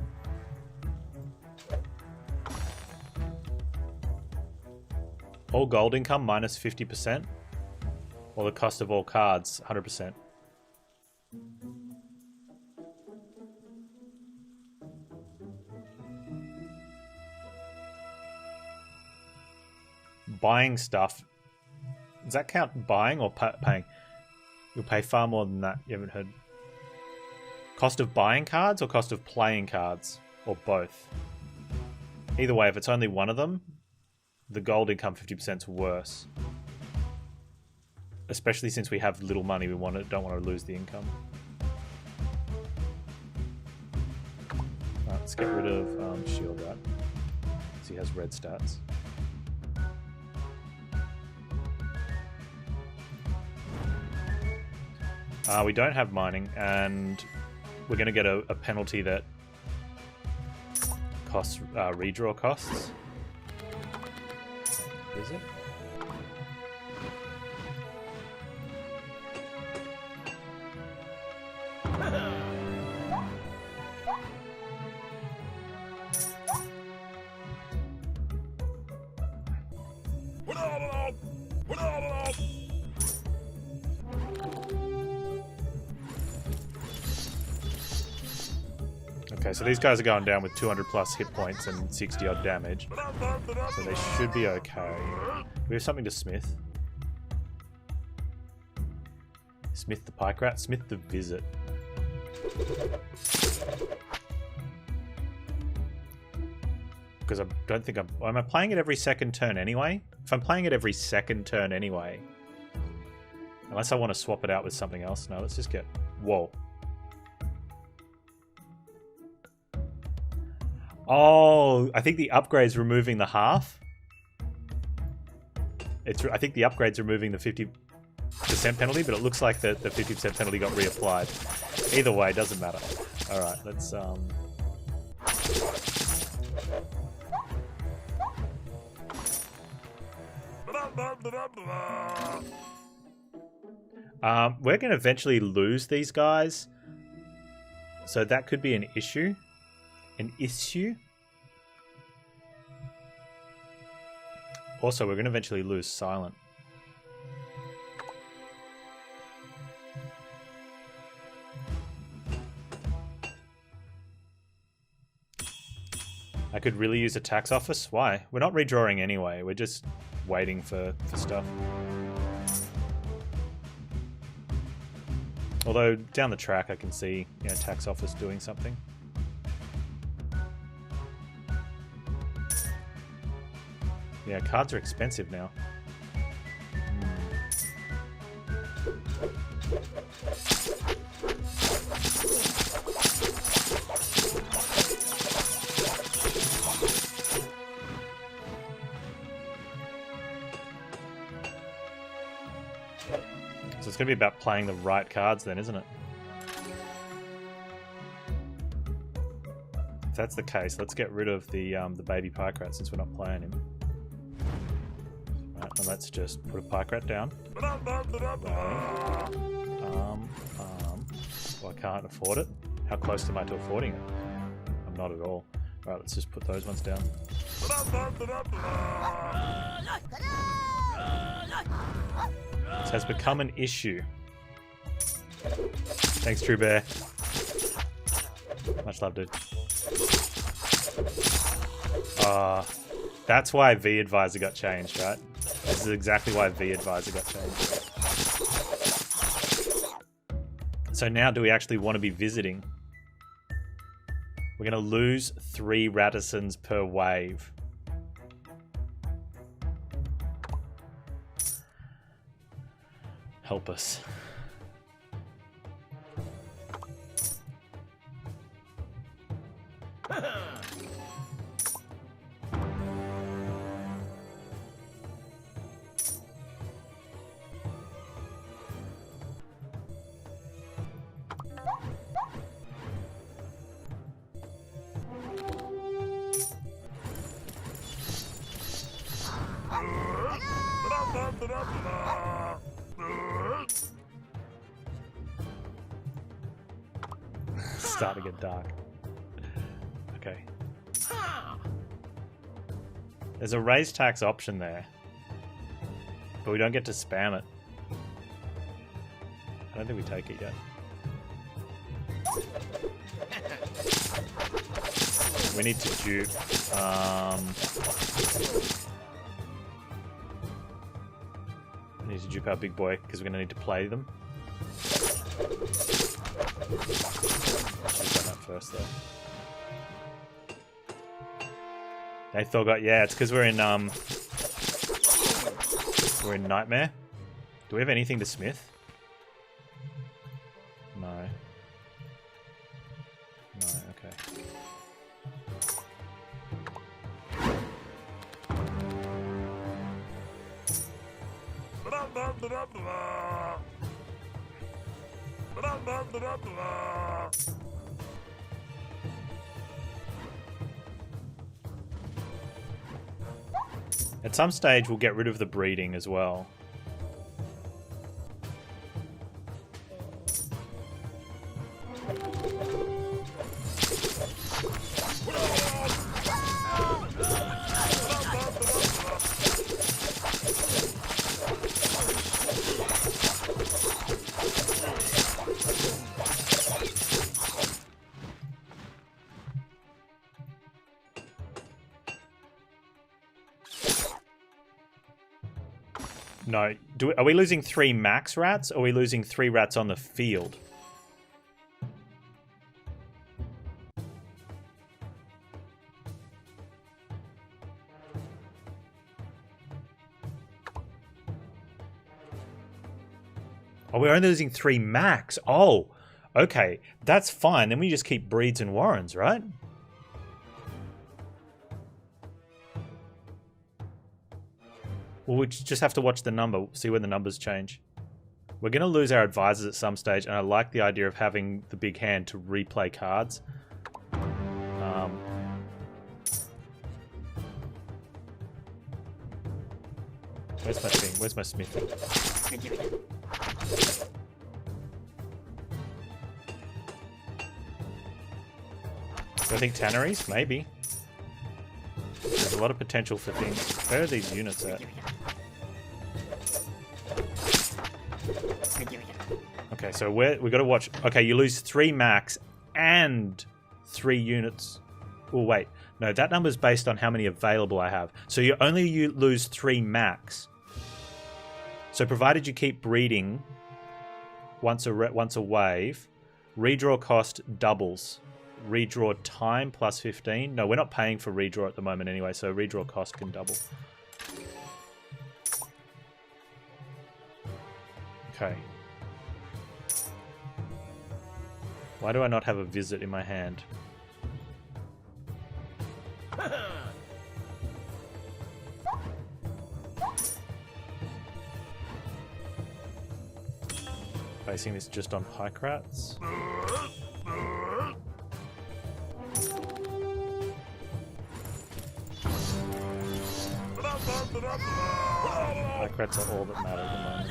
All gold income minus 50%. Or the cost of all cards 100%. Buying stuff. Does that count buying or paying? You'll pay far more than that. You haven't heard. Cost of buying cards or cost of playing cards? Or both? Either way, if it's only one of them, the gold income 50% is worse. Especially since we have little money, we don't want to lose the income. Right, let's get rid of shield rat. So he has red stats. We don't have mining, and we're going to get a penalty that costs, redraw costs. Is it? Okay, so these guys are going down with 200 plus hit points and 60 odd damage. So they should be okay. We have something to smith. Smith the pike rat, smith the visit. Because I don't think am I playing it every second turn anyway? If I'm playing it every second turn anyway, unless I want to swap it out with something else. No, let's just get, whoa. Oh, I think the upgrade's removing the half. I think the upgrade's removing the 50% penalty, but it looks like the 50% penalty got reapplied. Either way, doesn't matter. All right, let's we're going to eventually lose these guys, so that could be an issue. An issue. Also, we're going to eventually lose Silent. I could really use a tax office. Why? We're not redrawing anyway. We're just waiting for stuff. Although down the track I can see, you know, tax office doing something. Yeah, cards are expensive now. So it's going to be about playing the right cards then, isn't it? If that's the case, let's get rid of the baby pike rat since we're not playing him. Right, and let's just put a pike rat down. Well, I can't afford it. How close am I to affording it? I'm not at all. Alright, let's just put those ones down. This has become an issue. Thanks, True Bear. Much love, dude. That's why V-Advisor got changed, right? This is exactly why V-Advisor got changed. So now do we actually want to be visiting? We're going to lose 3 Radissons per wave. Help us. Starting to get dark. Okay. There's a raise tax option there, but we don't get to spam it. I don't think we take it yet. We need to dupe. We need to dupe our big boy because we're going to need to play them. Should've done that first though. Nathor got, yeah, it's because we're in Nightmare. Do we have anything to smith? No. No, okay. At some stage, we'll get rid of the breeding as well. No. Are we losing 3 max rats, or are we losing 3 rats on the field? Oh, we're only losing 3 max. Oh, okay. That's fine. Then we just keep breeds and warrens, right? Well, we just have to watch the number, see when the numbers change. We're going to lose our advisors at some stage, and I like the idea of having the big hand to replay cards. Where's my thing? Where's my smithing? Do I think tanneries? Maybe. There's a lot of potential for things. Where are these units at? Okay, so we got to watch. Okay, you lose 3 max and 3 units. Oh wait, no, that number's based on how many available I have. So you lose 3 max. So provided you keep breeding once a wave, redraw cost doubles. Redraw time plus 15. No, we're not paying for redraw at the moment anyway, so redraw cost can double. Okay. Why do I not have a visit in my hand? Basing this just on pike rats. Pike rats are all that matter at the moment.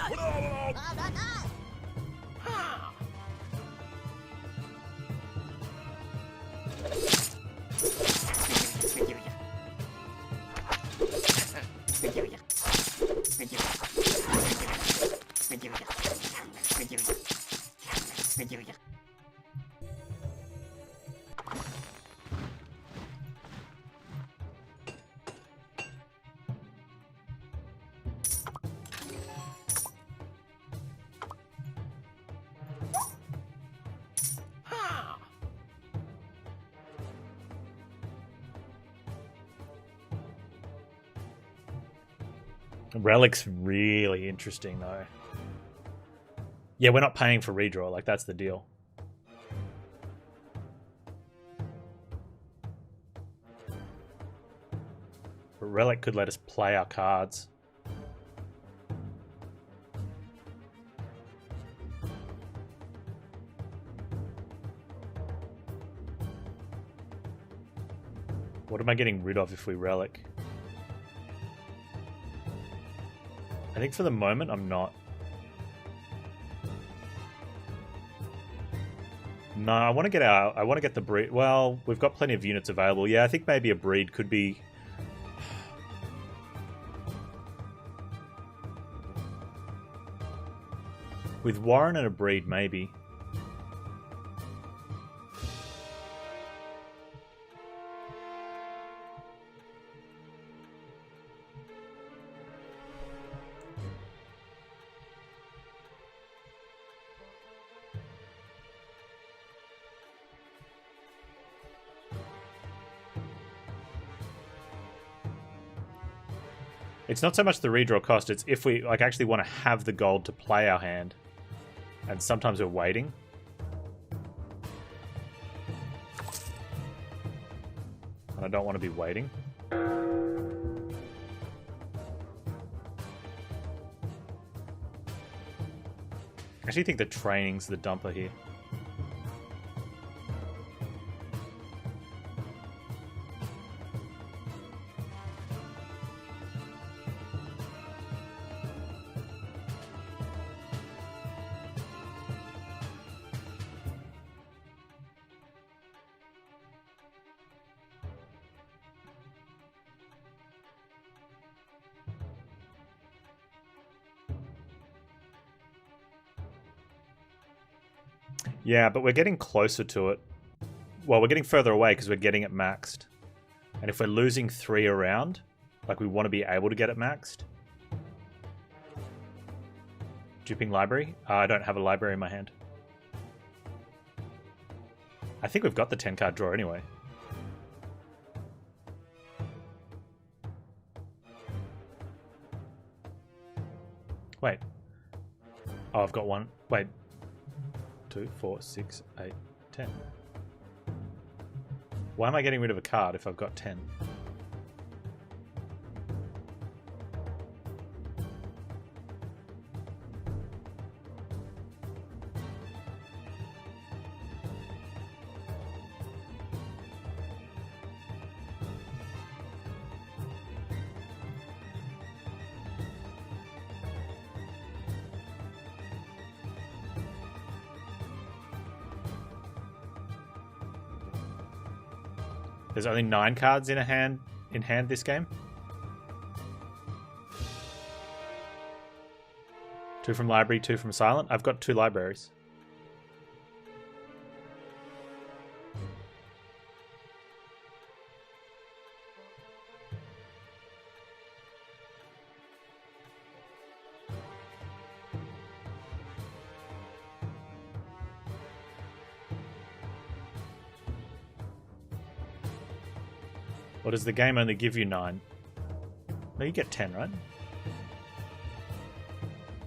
Relic's really interesting, though. Yeah, we're not paying for redraw. Like, that's the deal. But Relic could let us play our cards. What am I getting rid of if we Relic? I think for the moment I'm not. No, I want to get the breed. Well, we've got plenty of units available. Yeah, I think maybe a breed could be. With Warren and a breed, maybe. It's not so much the redraw cost, it's if we like actually want to have the gold to play our hand. And sometimes we're waiting. And I don't want to be waiting. I actually think the training's the dumper here. Yeah, but we're getting closer to it. Well, we're getting further away because we're getting it maxed. And if we're losing 3 around, like we want to be able to get it maxed. Duping library? I don't have a library in my hand. I think we've got the 10 card draw anyway. Wait. Oh, I've got one. Wait. 2, 4, 6, 8, 10. Why am I getting rid of a card if I've got 10? There's only 9 cards in hand this game. 2 from library, 2 from silent. I've got 2 libraries. Or does the game only give you 9? No, you get 10, right?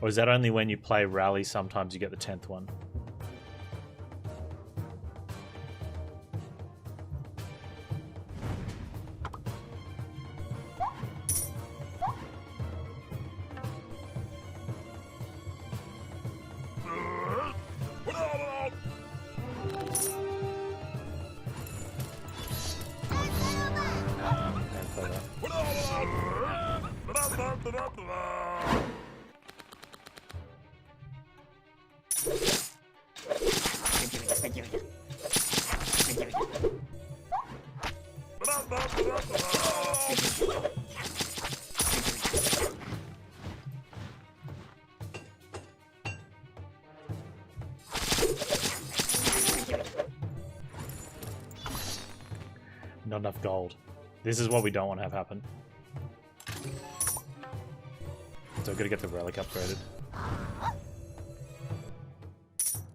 Or is that only when you play Rally, sometimes you get the 10th one? Not enough gold. This is what we don't want to have happen. So I've got to get the relic upgraded.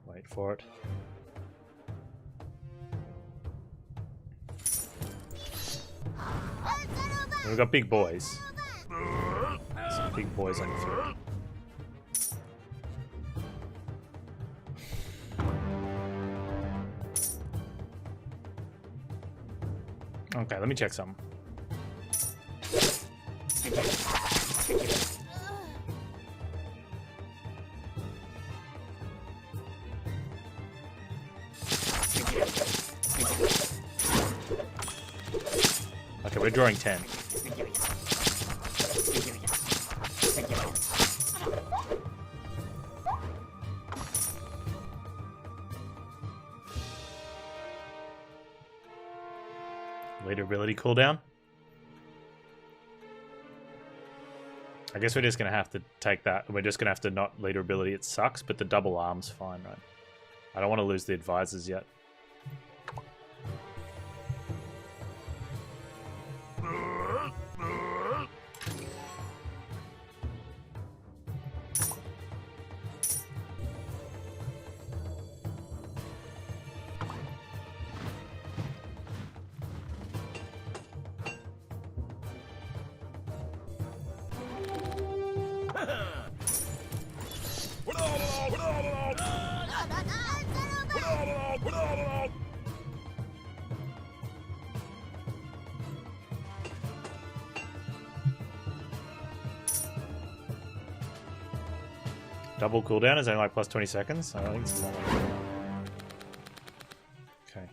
Wait for it. We've got big boys. Some big boys on the field. Okay, let me check something. Okay, we're drawing 10. Later ability cooldown. I guess we're just going to have to take that. We're just going to have to not leader ability. It sucks, but the double arm's fine, right? I don't want to lose the advisors yet. Double cooldown is only like plus 20 seconds. I think it's long. Okay.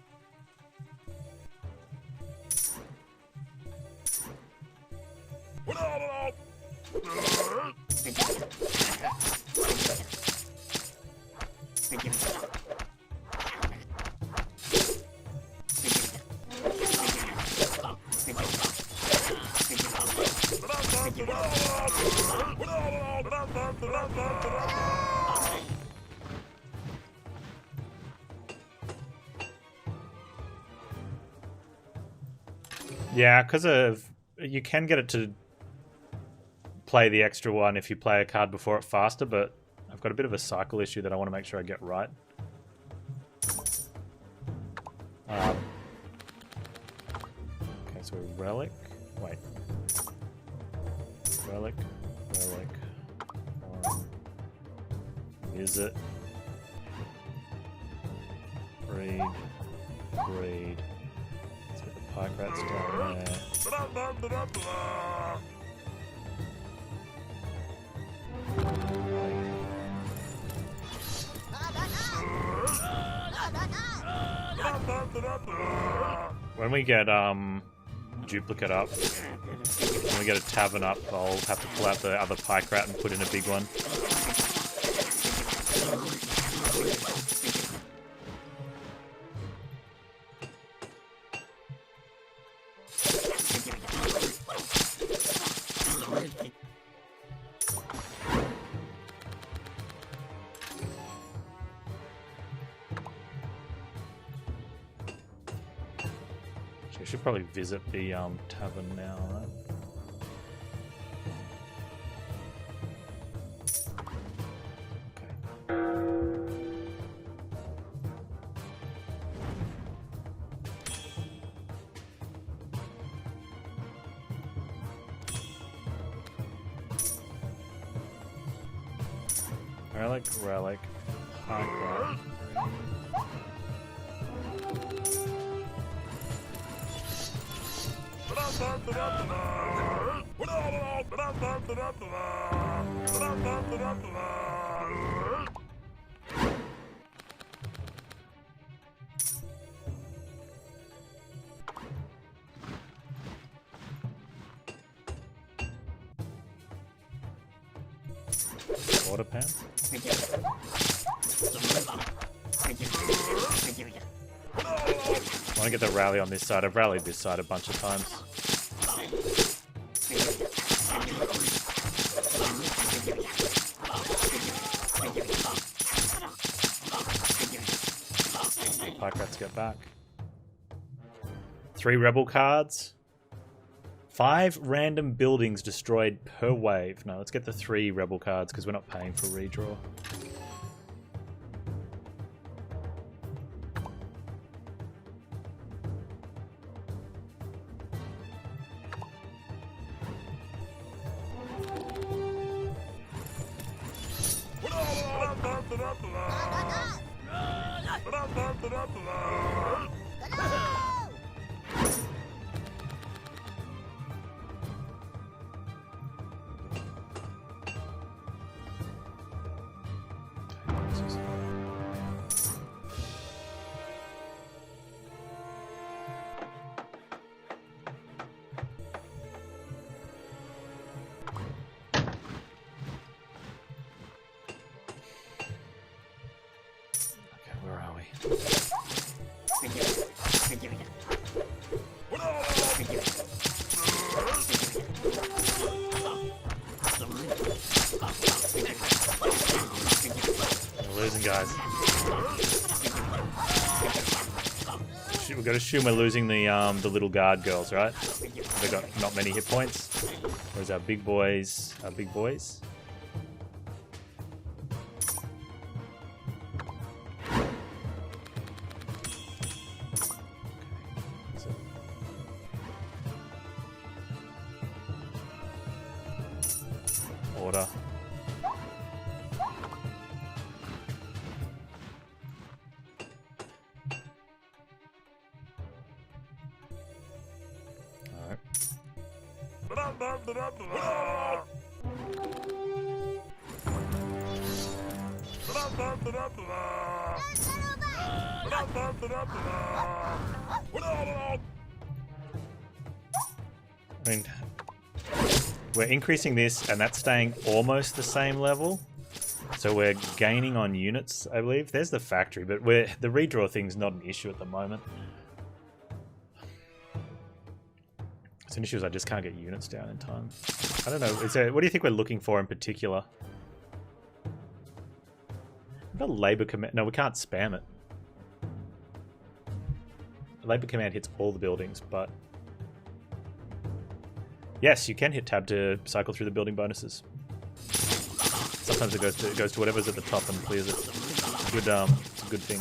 Yeah, because of you can get it to play the extra one if you play a card before it faster, but I've got a bit of a cycle issue that I want to make sure I get right. Okay, so relic. Wait. Relic. Visit. Breed. Let's get the pike rats down there. When we get duplicate up, when we get a tavern up, I'll have to pull out the other pike rat and put in a big one. We should probably visit the tavern now, right? Relic, pike rat. Water Panz? I want to get the rally on this side. I've rallied this side a bunch of times. Pike rats get back. 3 rebel cards. 5 random buildings destroyed per wave. No, let's get the 3 rebel cards because we're not paying for redraw. We're losing, guys. We've got to assume we're losing the little guard girls, right? They've got not many hit points. Where's our big boys? Our big boys? Order. I mean, we're increasing this and that's staying almost the same level. So we're gaining on units, I believe. There's the factory, but the redraw thing's not an issue at the moment. It's an issue is I just can't get units down in time. I don't know. What do you think we're looking for in particular? What about labor command? No, we can't spam it. Labor command hits all the buildings, but Yes, you can hit tab to cycle through the building bonuses. Sometimes it goes to whatever's at the top and clears it. Good, it's a good thing.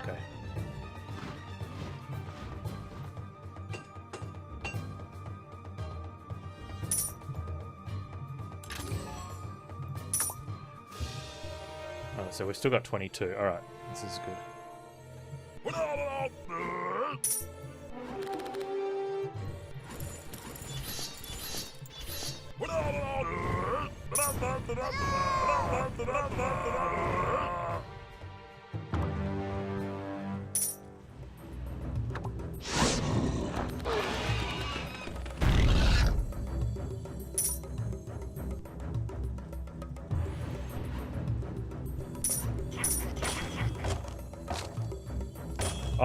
Okay. Oh, so we've still got 22. All right, this is good.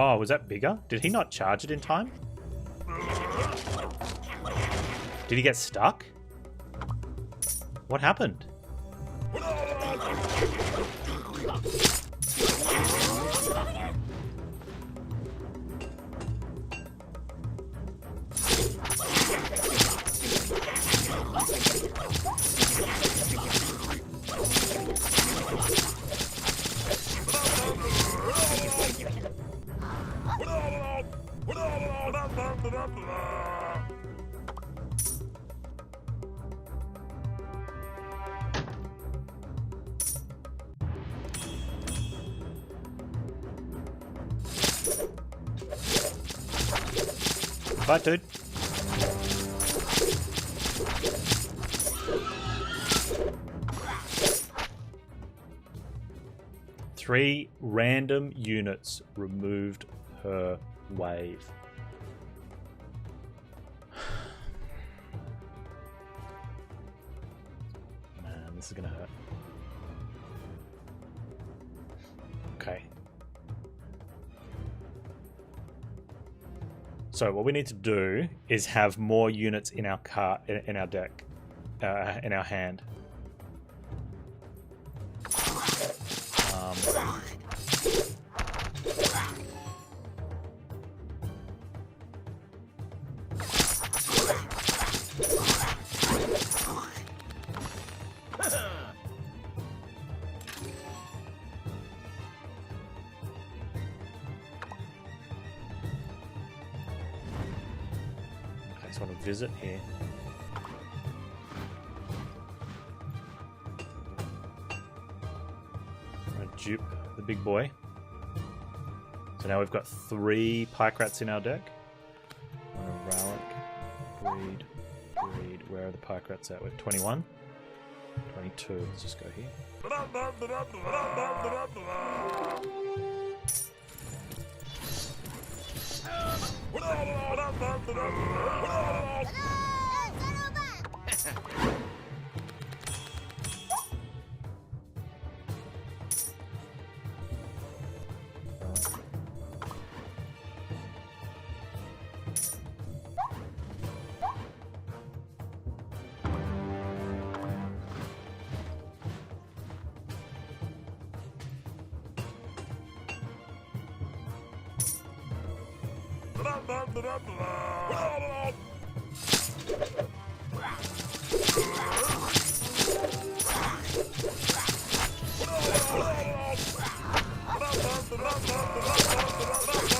Oh, was that bigger? Did he not charge it in time? Did he get stuck? What happened? Bye, dude. Three random units removed per wave. Man, this is gonna hurt. Okay. So what we need to do is have more units in our in our deck, in our hand. I just want to visit here. I'm going to dupe the big boy. So now we've got 3 pike rats in our deck. Relic, breed. Where are the pike rats at? We're 21, 22. Let's just go here.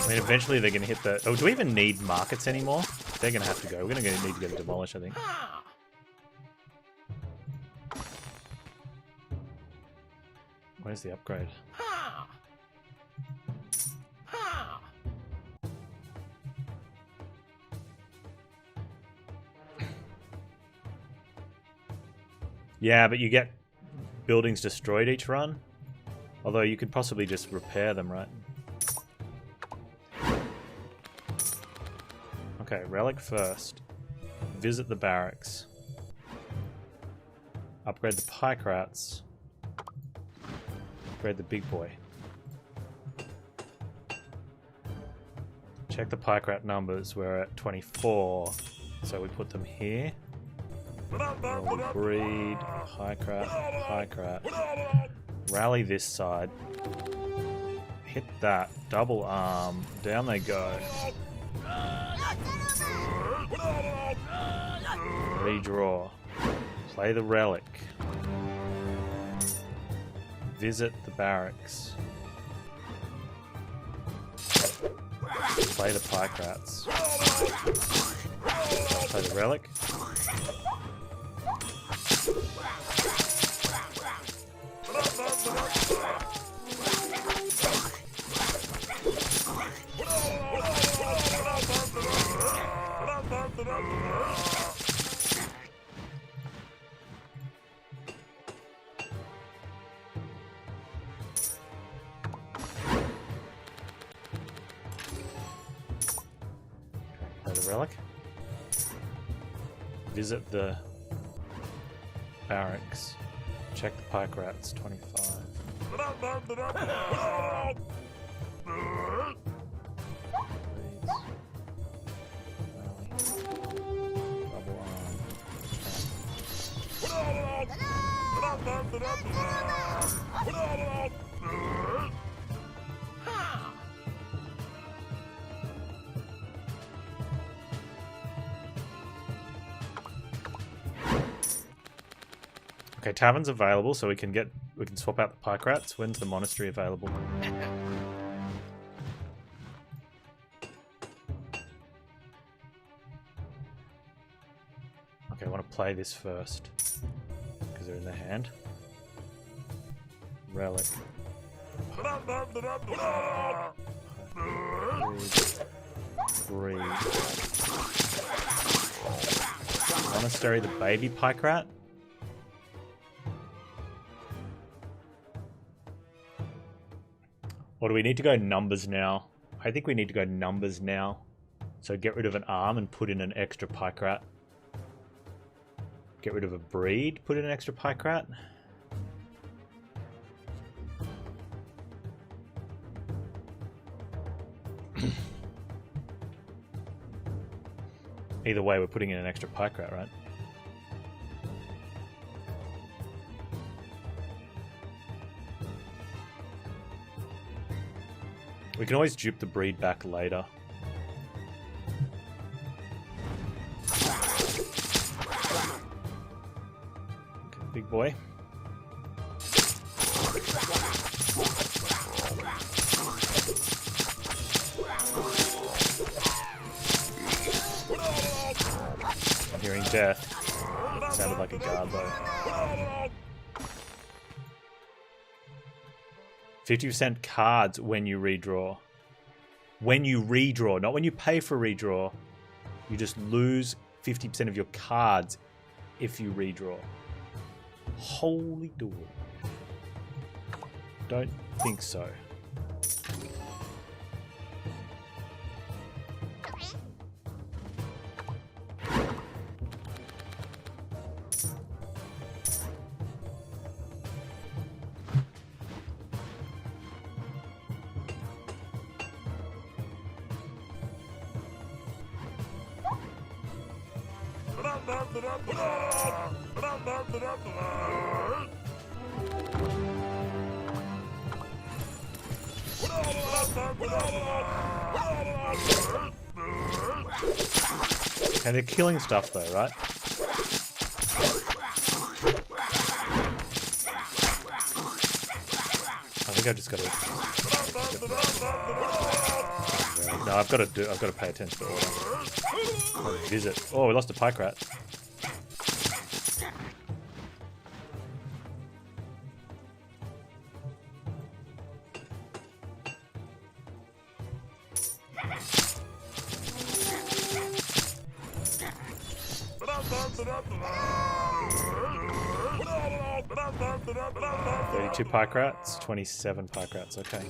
I mean, eventually they're going to hit the... Oh, do we even need markets anymore? They're going to have to go. We're going to need to get them demolished, I think. Where's the upgrade? Yeah, but you get buildings destroyed each run. Although you could possibly just repair them, right? Okay, relic first. Visit the barracks. Upgrade the pike rats. Upgrade the big boy. Check the pike rat numbers. We're at 24. So we put them here. We'll breed. High crap. Rally this side. Hit that. Double arm. Down they go. Redraw. Play the relic. Visit the barracks. Play the pike rats. Play the relic. Play the relic. Visit the barracks. Check the pike rats. 25. Okay, tavern's available, so we can swap out the pike rats. When's the monastery available? Okay, I want to play this first because they're in their hand. Relic. Breed. Monastery, the baby pike rat. Or do we need to go numbers now? I think we need to go numbers now. So get rid of an arm and put in an extra pike rat. Get rid of a breed, put in an extra pike rat. Either way, we're putting in an extra pike rat, right? We can always dupe the breed back later. Okay, big boy. I'm hearing death. Sounded like a guard though. 50% cards when you redraw. When you redraw, not when you pay for redraw. You just lose 50% of your cards if you redraw. Holy dooly. Don't think so. Okay, they're killing stuff though, right? I think I just gotta... No, I've got to pay attention to order. Oh, visit. Oh, we lost a pike rat. Two pike rats, 27 pike rats, okay.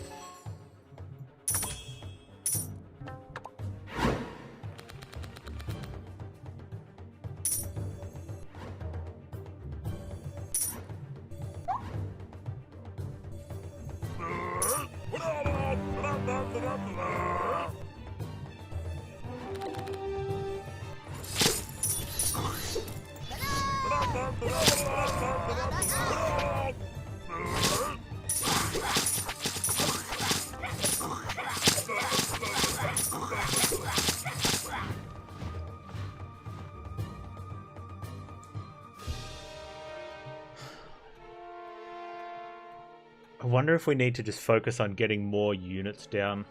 I wonder if we need to just focus on getting more units down.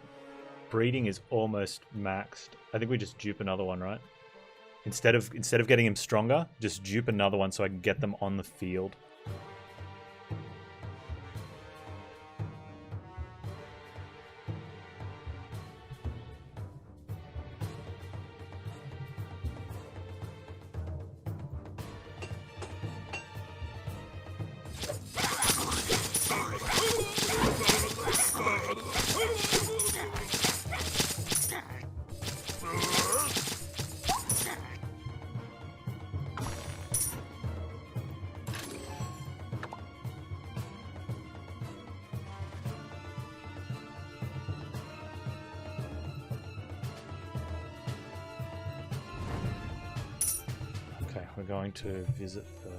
Breeding is almost maxed. I think we just dupe another one, right? Instead of getting him stronger, just dupe another one so I can get them on the field. We're going to visit the...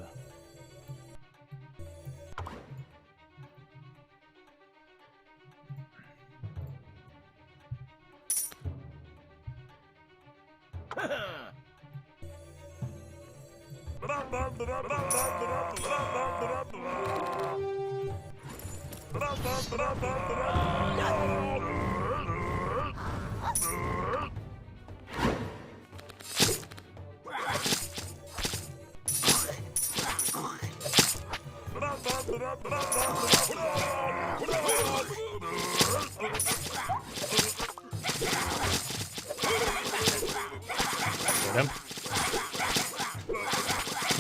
Get him.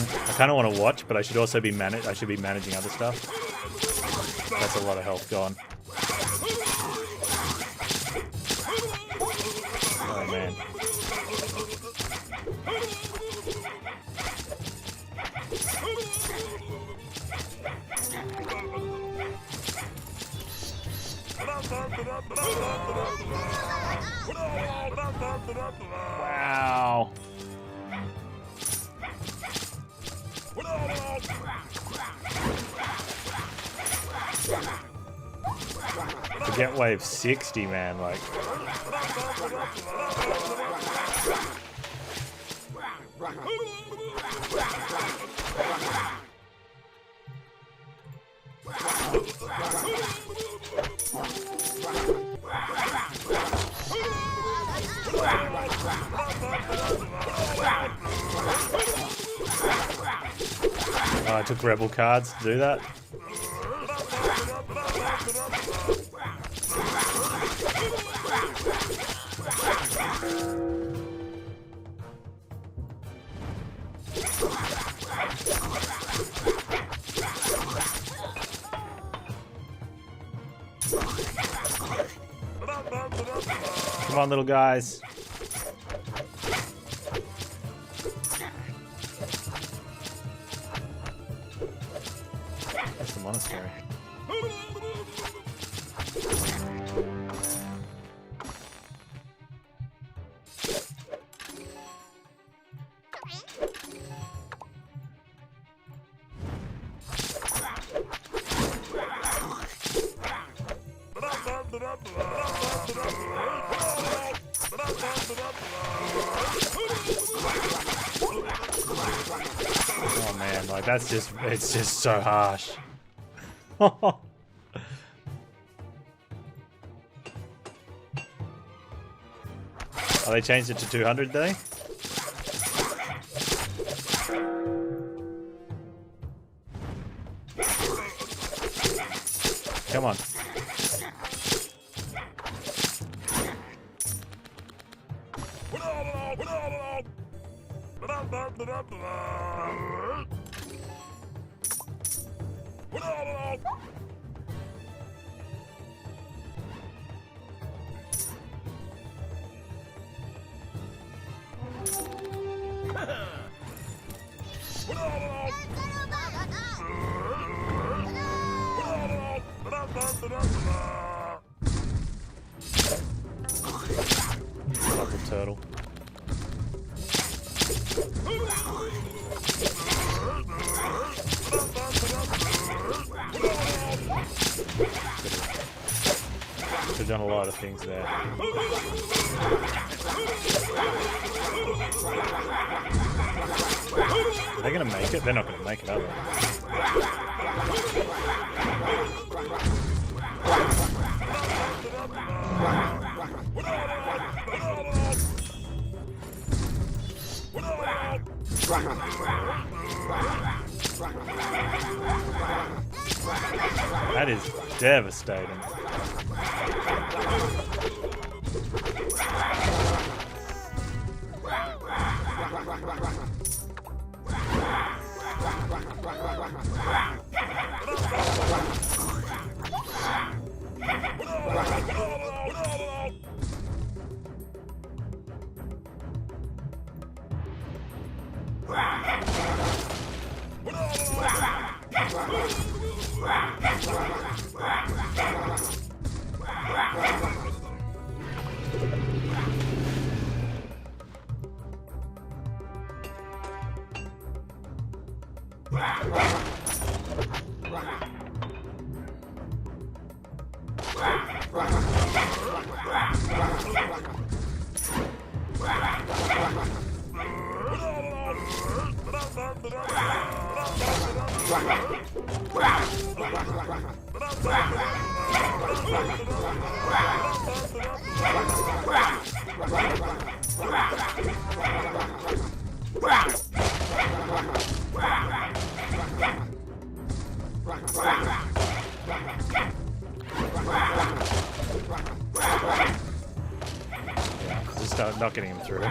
I kind of want to watch, but I should also be managing other stuff. That's a lot of health gone. Oh man. Wow. Forget wave 60, man, like. Oh, I took rebel cards to do that. Come on, little guys. That's the monastery. Oh man, like it's just so harsh. Oh, they changed it to 200, they? Come on. Fucking turtle. They've done a lot of things there. Are they gonna make it? They're not gonna make it, are they? That is devastating. Just not getting him through.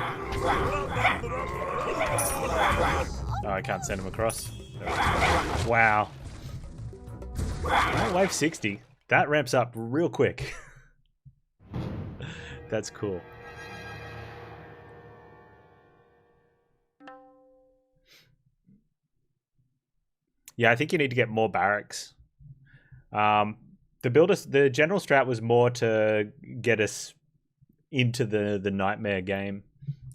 Oh, I can't send him across. Wow. Oh, wave 60. That ramps up real quick. That's cool. Yeah, I think you need to get more barracks. The general strat was more to get us into the nightmare game,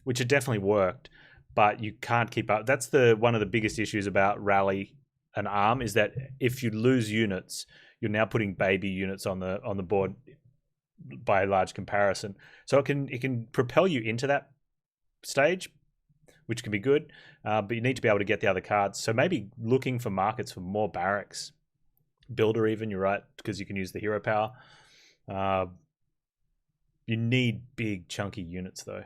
which it definitely worked, but you can't keep up. That's one of the biggest issues about Rally and ARM, is that if you lose units, you're now putting baby units on the board by a large comparison. So it can propel you into that stage, which can be good, but you need to be able to get the other cards. So maybe looking for markets for more barracks, builder even, you're right, because you can use the hero power. You need big chunky units though.